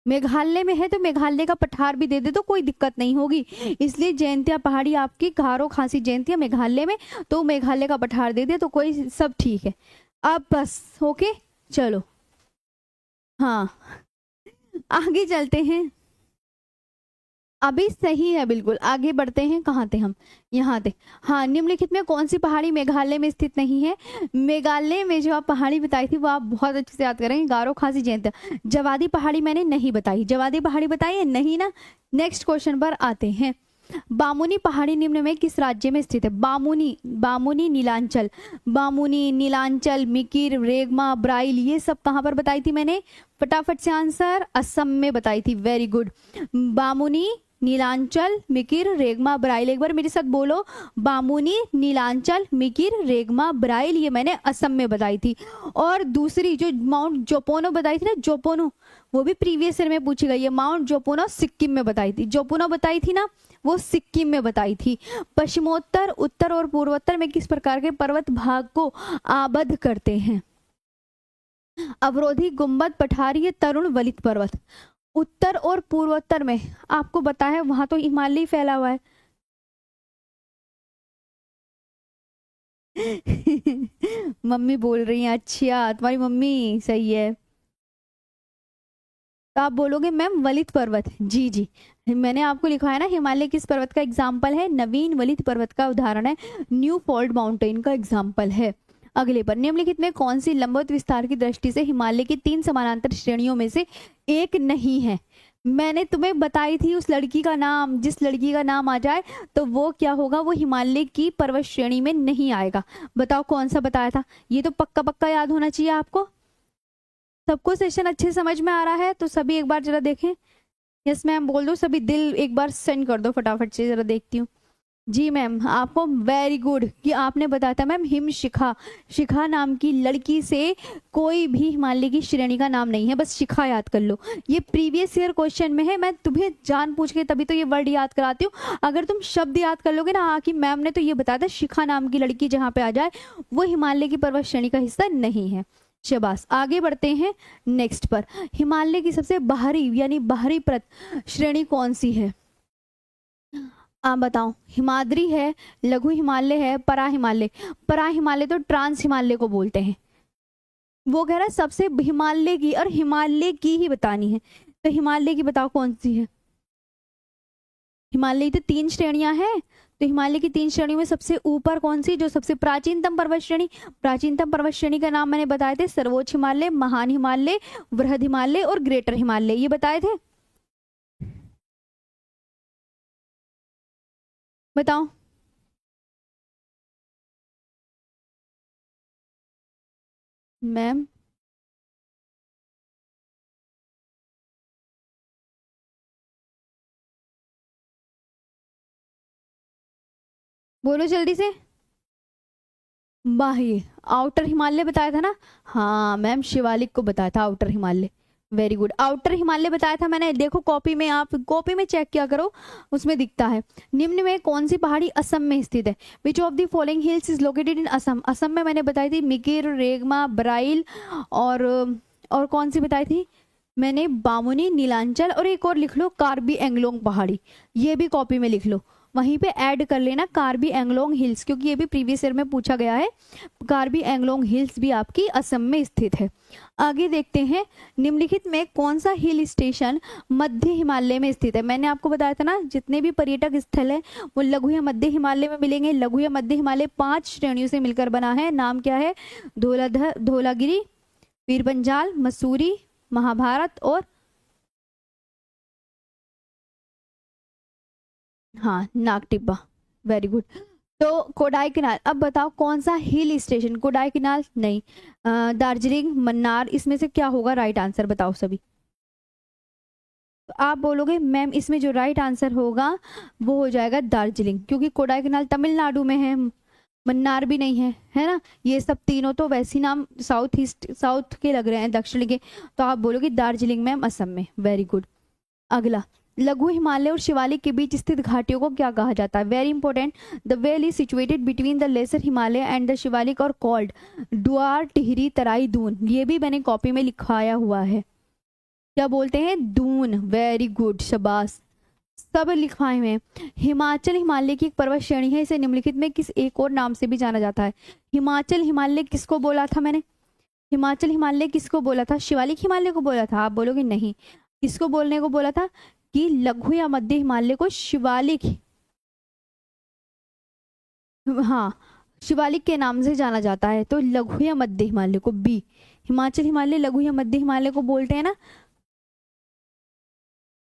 मेघालय में है तो मेघालय का पठार भी दे दे तो कोई दिक्कत नहीं होगी। इसलिए जयंतिया पहाड़ी आपकी, गारो खासी जयंतिया मेघालय में, तो मेघालय का पठार दे दे तो कोई सब ठीक है। अब बस ओके, चलो हाँ आगे चलते हैं। अभी सही है बिल्कुल, आगे बढ़ते हैं। कहाँ थे हम, यहाँ थे। हाँ, निम्नलिखित में कौन सी पहाड़ी मेघालय में स्थित नहीं है। मेघालय में जो आप पहाड़ी बताई थी वो आप बहुत अच्छे से याद करेंगे, गारो खासी जयंतिया। जवादी पहाड़ी मैंने नहीं बताई, जवादी पहाड़ी बताई है नहीं ना। नेक्स्ट क्वेश्चन पर आते हैं। बामुनी पहाड़ी निम्न में किस राज्य में स्थित है। बामुनी, बामुनी नीलांचल, बामुनी नीलांचल मिकिर रेगमा ब्राइल, ये सब कहाँ पर बताई थी मैंने, फटाफट से आंसर, असम में बताई थी। Very good. बामुनी नीलांचल मिकिर रेगमा ब्राइल, एक बार मेरे साथ बोलो, बामुनी नीलांचल मिकिर रेगमा ब्राइल, ये मैंने असम में बताई थी। और दूसरी जो माउंट जोपोनो बताई थी ना, जोपोनो, वो भी प्रीवियस ईयर में पूछी गई है। माउंट जोपोनो सिक्किम में बताई थी, जोपोनो बताई थी ना, वो सिक्किम में बताई थी। पश्चिमोत्तर, उत्तर और पूर्वोत्तर में किस प्रकार के पर्वत भाग को आबद्ध करते हैं। अवरोधी, गुंबद, पठारी, तरुण, वलित पर्वत। उत्तर और पूर्वोत्तर में आपको पता है वहां तो हिमालय फैला हुआ है। मम्मी बोल रही है, अच्छा तुम्हारी मम्मी सही है। तो आप बोलोगे मैम वलित पर्वत, जी जी, मैंने आपको लिखा है ना, हिमालय किस पर्वत का एग्जाम्पल है, नवीन वलित पर्वत का उदाहरण है, न्यू फोल्ड माउंटेन का एग्जाम्पल है। अगले पर, निम्नलिखित में कौन सी लंबवत विस्तार की दृष्टि से हिमालय की 3 समानांतर श्रेणियों में से एक नहीं है। मैंने तुम्हें बताई थी उस लड़की का नाम, जिस लड़की का नाम आ जाए तो वो क्या होगा, वो हिमालय की पर्वत श्रेणी में नहीं आएगा। बताओ कौन सा बताया था, ये तो पक्का पक्का याद होना चाहिए आपको। सबको सेशन अच्छे समझ में आ रहा है तो सभी एक बार जरा देखें। यस मैम बोल दो, सभी दिल एक बार सेंड कर दो फटाफट से, जरा देखती हूँ। जी मैम, आपको वेरी गुड कि आपने बताया था मैम, हिम शिखा, शिखा नाम की लड़की से कोई भी हिमालय की श्रेणी का नाम नहीं है, बस शिखा याद कर लो। ये प्रीवियस ईयर क्वेश्चन में है, मैं तुम्हें जान पूछ के तभी तो ये वर्ड याद कराती हूँ। अगर तुम शब्द याद कर लोगे ना, हाँ कि मैम ने तो ये बताया था शिखा नाम की लड़की जहाँ पे आ जाए वो हिमालय की पर्वत श्रेणी का हिस्सा नहीं है। शाबाश, आगे बढ़ते हैं नेक्स्ट पर। हिमालय की सबसे बाहरी यानी बाहरी परत श्रेणी कौन सी है, आप बताओ। हिमाद्री है, लघु हिमालय है, परा हिमालय। परा हिमालय तो ट्रांस हिमालय को बोलते हैं। वो कह रहा है सबसे हिमालय की, और हिमालय की ही बतानी है, तो हिमालय की बताओ कौन सी है। हिमालय तो 3 श्रेणियां हैं, तो हिमालय की 3 श्रेणियों में सबसे ऊपर कौन सी, जो सबसे प्राचीनतम पर्वत श्रेणी। प्राचीनतम पर्वत श्रेणी का नाम मैंने बताए थे, सर्वोच्च हिमालय, महान हिमालय, वृहद हिमालय और ग्रेटर हिमालय, ये बताए थे। बताओ मैम, बोलो जल्दी से। बाह्य, आउटर हिमालय बताया था ना, हाँ मैम शिवालिक को बताया था outer Himalaya. Very good, outer Himalaya बताया था मैंने, देखो कॉपी में, आप कॉपी में चेक किया करो, उसमें दिखता है। निम्न में कौन सी पहाड़ी असम में स्थित है। Which of the following hills is located in Assam. Assam में मैंने बताई थी मिकिर रेगमा ब्राइल, और कौन सी बताई थी मैंने, बामुनी नीलांचल, और एक और लिख लो कार्बी एंगलोंग पहाड़ी, ये भी कॉपी में लिख लो, वहीं पे ऐड कर लेना कार्बी एंगलोंग हिल्स, क्योंकि ये भी प्रीवियस ईयर में पूछा गया है। कार्बी एंगलोंग हिल्स भी आपकी असम में स्थित है। आगे देखते हैं, निम्नलिखित में कौन सा हिल स्टेशन मध्य हिमालय में स्थित है। मैंने आपको बताया था ना, जितने भी पर्यटक स्थल है वो लघु या मध्य हिमालय में मिलेंगे। लघु या मध्य हिमालय 5 श्रेणियों से मिलकर बना है, नाम क्या है, धौलागिरी, पीरपंजाल, मसूरी, महाभारत और हाँ, नागटिब्बा, वेरी गुड। तो कोडाईकनाल, अब बताओ कौन सा हिल स्टेशन, कोडाईकनाल नहीं, दार्जिलिंग, मन्नार, इसमें से क्या होगा राइट आंसर, बताओ सभी। तो आप बोलोगे मैम इसमें जो राइट आंसर होगा वो हो जाएगा दार्जिलिंग, क्योंकि कोडाईकनाल तमिलनाडु में है, मन्नार भी नहीं है, है ना। ये सब तीनों तो वैसे ही नाम साउथ ईस्ट, साउथ के लग रहे हैं, दक्षिण के। तो आप बोलोगे दार्जिलिंग मैम, असम में, वेरी गुड। अगला, लघु हिमालय और शिवालिक के बीच स्थित घाटियों को क्या कहा जाता है, very important. The vale is situated between the lesser Himalaya and the Shivalik और कॉल्ड डुआर, टिहरी, तराई, दून। ये भी मैंने कॉपी में लिखाया हुआ है, क्या बोलते हैं, दून, वेरी गुड, शाबाश, सब लिखवाए हुए हैं। हिमाचल हिमालय की एक पर्वत श्रेणी है, इसे निम्नलिखित में किस एक और नाम से भी जाना जाता है। हिमाचल हिमालय किसको बोला था मैंने, हिमाचल हिमालय किसको बोला था, शिवालिक हिमालय को बोला था। आप बोलोगे नहीं, किसको बोलने को बोला था, कि लघु या मध्य हिमालय को शिवालिक, हाँ, शिवालिक के नाम से जाना जाता है। तो लघु या मध्य हिमालय को, बी, हिमाचल हिमालय लघु या मध्य हिमालय को बोलते हैं ना।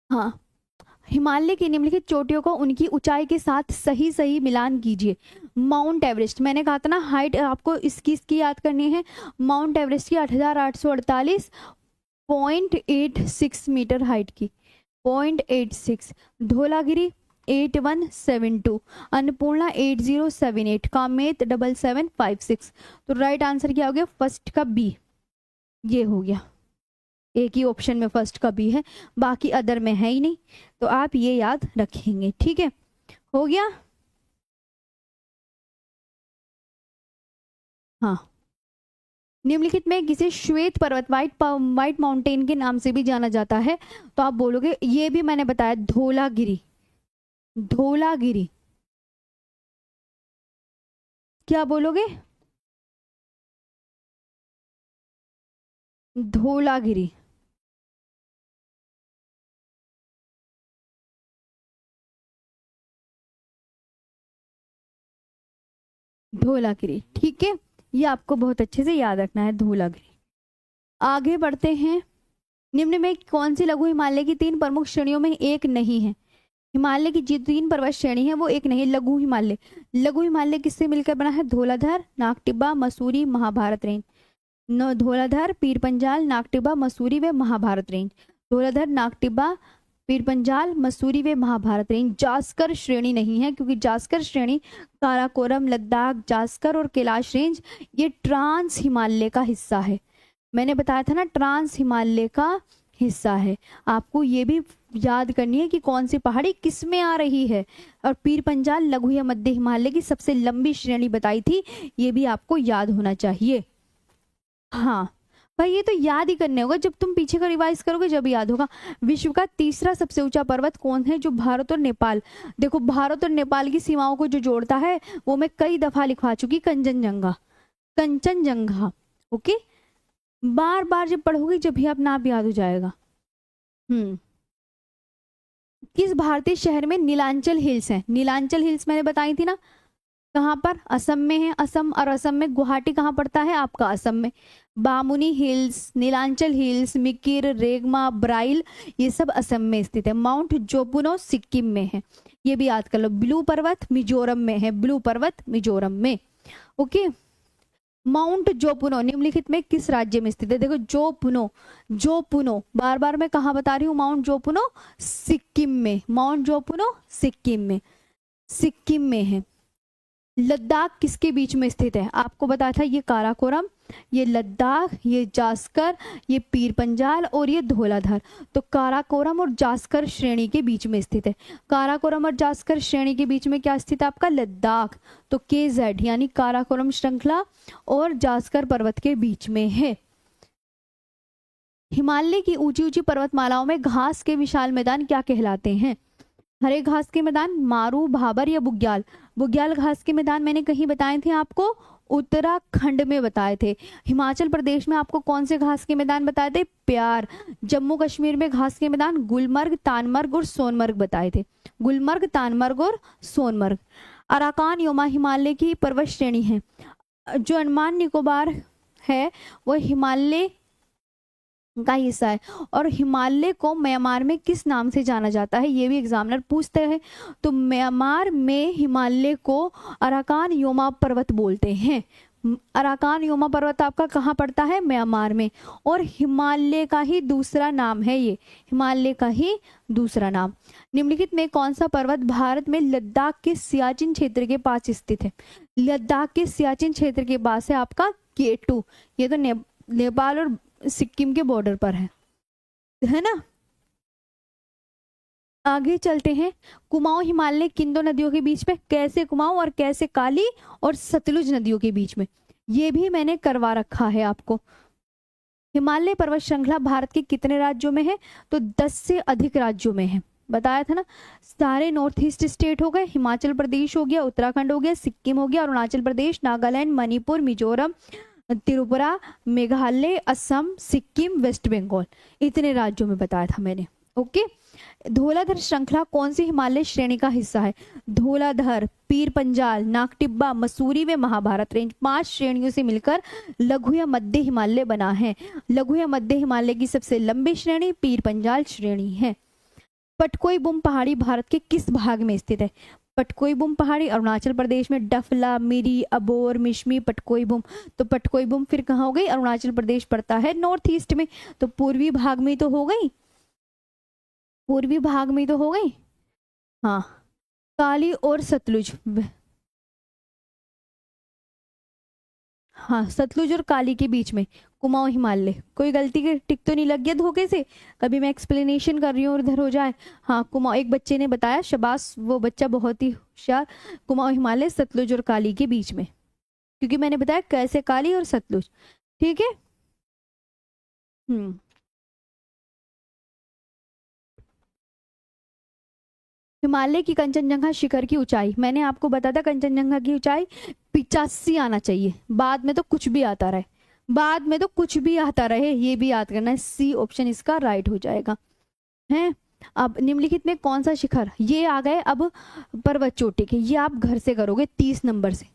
हाँ, हिमालय की निम्नलिखित चोटियों को उनकी ऊंचाई के साथ सही सही मिलान कीजिए। माउंट एवरेस्ट, मैंने कहा था ना हाइट आपको इसकी याद करनी है। माउंट एवरेस्ट की 8,848.86 मीटर हाइट की, 0.86। धौलागिरी 8172, अन्नपूर्णा 8078, कामेत 7756। तो राइट आंसर क्या हो गया, फर्स्ट का बी, ये हो गया। एक ही ऑप्शन में फर्स्ट का बी है, बाकी अदर में है ही नहीं। तो आप ये याद रखेंगे, ठीक है, हो गया। हाँ, निम्नलिखित में किसे श्वेत पर्वत, व्हाइट माउंटेन के नाम से भी जाना जाता है। तो आप बोलोगे, ये भी मैंने बताया, धौलागिरी, धौलागिरी, क्या बोलोगे, धौलागिरी, धौलागिरी, ठीक है, ये आपको बहुत अच्छे से याद रखना है, धौलागिरी। आगे बढ़ते हैं, निम्न में कौन सी लघु हिमालय की तीन प्रमुख श्रेणियों में एक नहीं है। हिमालय की जो तीन पर्वत श्रेणी है वो एक नहीं, लघु हिमालय। लघु हिमालय किससे मिलकर बना है, धौलाधर, नागटिब्बा, मसूरी, महाभारत रेंज। धौलाधर, पीर पंजाल, नागटिब्बा, मसूरी व महाभारत रेंज। धौलाधर, नागटिब्बा, पीर पंजाल, मसूरी व महाभारत रेंज। जास्कर श्रेणी नहीं है, क्योंकि जास्कर श्रेणी काराकोरम, लद्दाख, जास्कर और कैलाश रेंज ये ट्रांस हिमालय का हिस्सा है। मैंने बताया था ना, ट्रांस हिमालय का हिस्सा है। आपको ये भी याद करनी है कि कौन सी पहाड़ी किस में आ रही है। और पीर पंजाल लघु या मध्य हिमालय की सबसे लंबी श्रेणी बताई थी, ये भी आपको याद होना चाहिए। हाँ भाई, ये तो याद ही करने होगा, जब तुम पीछे का रिवाइज करोगे जब याद होगा। विश्व का तीसरा सबसे ऊंचा पर्वत कौन है, जो भारत और नेपाल, देखो भारत और नेपाल की सीमाओं को जो जोड़ता है वो मैं कई दफा लिखवा चुकी, कंचनजंगा, कंचनजंगा, ओके। बार बार जब पढ़ोगे जब भी आप नाम याद हो जाएगा। किस भारतीय शहर में नीलांचल हिल्स है, नीलांचल हिल्स मैंने बताई थी ना, कहाँ पर, असम में है, असम, और असम में गुवाहाटी कहाँ पड़ता है आपका, असम में। बामुनी हिल्स, नीलांचल हिल्स, मिकिर, रेगमा, ब्राइल, ये सब असम में स्थित है। माउंट जोपुनो सिक्किम में है, ये भी याद कर लो। ब्लू पर्वत मिजोरम में है, ब्लू पर्वत मिजोरम में, ओके। माउंट जोपुनो निम्नलिखित में किस राज्य में स्थित है, देखो जोपुनो, जोपुनो बार बार मैं कहाँ बता रही हूँ, माउंट जोपुनो सिक्किम में, माउंट जोपुनो सिक्किम में, सिक्किम में है। लद्दाख किसके बीच में स्थित है, आपको बताया था, ये काराकोरम, ये लद्दाख, ये जास्कर, ये पीर पंजाल और ये धौलाधर। तो काराकोरम और जास्कर श्रेणी के बीच में स्थित है। काराकोरम और जास्कर श्रेणी के बीच में क्या स्थित है आपका, लद्दाख। तो KZ यानी काराकोरम श्रृंखला और जास्कर पर्वत के बीच में है। हिमालय की ऊंची ऊंची पर्वतमालाओं में घास के विशाल मैदान क्या कहलाते हैं, हरे घास के मैदान, मारू, भाबर या बुग्याल। बुग्याल घास के मैदान मैंने कहीं बताए थे आपको, उत्तराखंड में बताए थे। हिमाचल प्रदेश में आपको कौन से घास के मैदान बताए थे, प्यार। जम्मू कश्मीर में घास के मैदान गुलमर्ग, तानमर्ग और सोनमर्ग बताए थे, गुलमर्ग, तानमर्ग और सोनमर्ग। अराकान योमा हिमालय की पर्वत श्रेणी है। जो अंडमान निकोबार है वो हिमालय का हिस्सा है। और हिमालय को म्यांमार में किस नाम से जाना जाता है, ये भी एग्जामिनर पूछते हैं। तो म्यांमार में हिमालय को अराकान योमा पर्वत बोलते हैं। अराकान योमा पर्वत आपका कहाँ पड़ता है, म्यांमार में। और हिमालय का ही दूसरा नाम है ये, हिमालय का ही दूसरा नाम। निम्नलिखित में कौन सा पर्वत भारत में लद्दाख के सियाचिन क्षेत्र के पास स्थित है। लद्दाख के सियाचिन क्षेत्र के पास है आपका K2। ये तो नेपाल और सिक्किम के बॉर्डर पर है ना। आगे चलते हैं। कुमाऊं हिमालय किन दो नदियों के बीच में, कैसे कुमाऊं और कैसे काली और सतलुज नदियों के बीच में, ये भी मैंने करवा रखा है आपको। हिमालय पर्वत श्रृंखला भारत के कितने राज्यों में है, तो 10 से अधिक राज्यों में है, बताया था ना। सारे नॉर्थ ईस्ट स्टेट हो गए, हिमाचल प्रदेश हो गया, उत्तराखंड हो गया, सिक्किम हो गया, अरुणाचल प्रदेश, नागालैंड, मणिपुर, मिजोरम, त्रिपुरा, मेघालय, असम, सिक्किम, वेस्ट बंगाल, इतने राज्यों में बताया था मैंने। ओके। धौलाधर श्रृंखला कौन सी हिमालय श्रेणी का हिस्सा है, धौलाधर, पीर पंजाल, नागटिब्बा, मसूरी व महाभारत रेंज 5 श्रेणियों से मिलकर लघु या मध्य हिमालय बना है। लघु या मध्य हिमालय की सबसे लंबी श्रेणी पीर पंजाल श्रेणी है। पटकोई बुम पहाड़ी भारत के किस भाग में स्थित है, पटकोई बुम पहाड़ी अरुणाचल प्रदेश में, डफला, मिरी, अबोर, मिश्मी, पटकोई बुम। तो पटकोई बुम फिर कहाँ हो गई, अरुणाचल प्रदेश पड़ता है नॉर्थ ईस्ट में, तो पूर्वी भाग में तो हो गई, पूर्वी भाग में तो हो गई। हाँ, काली और सतलुज, हाँ सतलुज और काली के बीच में कुमाऊं हिमालय। कोई गलती के टिक तो नहीं लग गया धोखे से, कभी मैं एक्सप्लेनेशन कर रही हूँ और इधर हो जाए। हाँ कुमाऊं, एक बच्चे ने बताया, शबाश, वो बच्चा बहुत ही होशियार। कुमाऊं हिमालय सतलुज और काली के बीच में, क्योंकि मैंने बताया कैसे काली और सतलुज। ठीक है। हिमालय की कंचनजंगा शिखर की ऊंचाई, मैंने आपको बताया था कंचनजंगा की ऊंचाई 85 आना चाहिए, बाद में तो कुछ भी आता रहे, बाद में तो कुछ भी आता रहे, ये भी याद करना है। सी ऑप्शन इसका राइट हो जाएगा है। अब निम्नलिखित में कौन सा शिखर, ये आ गए अब पर्वत चोटी के, ये आप घर से करोगे 30 नंबर से,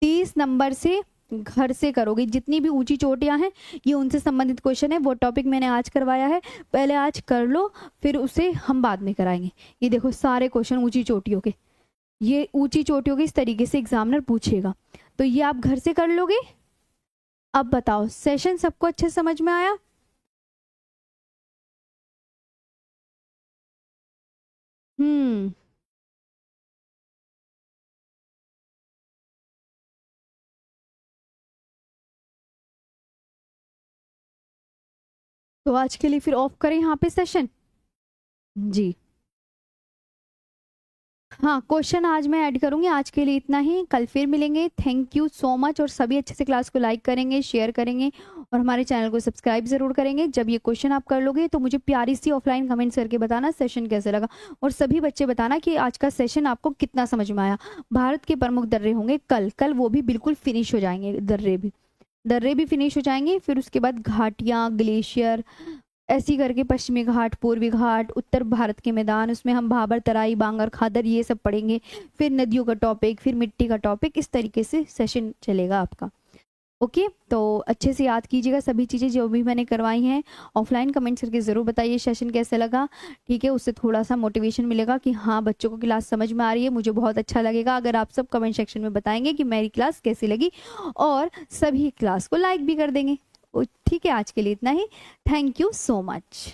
30 नंबर से घर से करोगे। जितनी भी ऊंची चोटियां हैं ये उनसे संबंधित क्वेश्चन है, वो टॉपिक मैंने आज करवाया है, पहले आज कर लो, फिर उसे हम बाद में कराएंगे। ये देखो सारे क्वेश्चन ऊंची चोटियों के, ये ऊंची चोटियों के इस तरीके से एग्जामिनर पूछेगा, तो ये आप घर से कर लोगे। अब बताओ सेशन सबको अच्छे समझ में आया। हम्म, तो आज के लिए फिर ऑफ करें यहाँ पे सेशन जी। हाँ क्वेश्चन आज मैं ऐड करूंगी, आज के लिए इतना ही, कल फिर मिलेंगे। थैंक यू सो मच, और सभी अच्छे से क्लास को लाइक करेंगे, शेयर करेंगे और हमारे चैनल को सब्सक्राइब जरूर करेंगे। जब ये क्वेश्चन आप कर लोगे तो मुझे प्यारी सी ऑफलाइन कमेंट्स करके बताना सेशन कैसे लगा, और सभी बच्चे बताना कि आज का सेशन आपको कितना समझ में आया। भारत के प्रमुख दर्रे होंगे कल, कल वो भी बिल्कुल फिनिश हो जाएंगे, दर्रे भी फिनिश हो जाएंगे। फिर उसके बाद घाटियाँ, ग्लेशियर, ऐसी करके पश्चिमी घाट, पूर्वी घाट, उत्तर भारत के मैदान, उसमें हम भाबर, तराई, बांगर, खादर, ये सब पढ़ेंगे। फिर नदियों का टॉपिक, फिर मिट्टी का टॉपिक, इस तरीके से सेशन चलेगा आपका। ओके, तो अच्छे से याद कीजिएगा सभी चीज़ें जो भी मैंने करवाई हैं। ऑफलाइन कमेंट्स करके ज़रूर बताइए सेशन कैसे लगा, ठीक है। उससे थोड़ा सा मोटिवेशन मिलेगा कि हाँ बच्चों को क्लास समझ में आ रही है। मुझे बहुत अच्छा लगेगा अगर आप सब कमेंट सेक्शन में बताएंगे कि मेरी क्लास कैसी लगी, और सभी क्लास को लाइक भी कर देंगे। ठीक है, आज के लिए इतना ही। Thank you so much.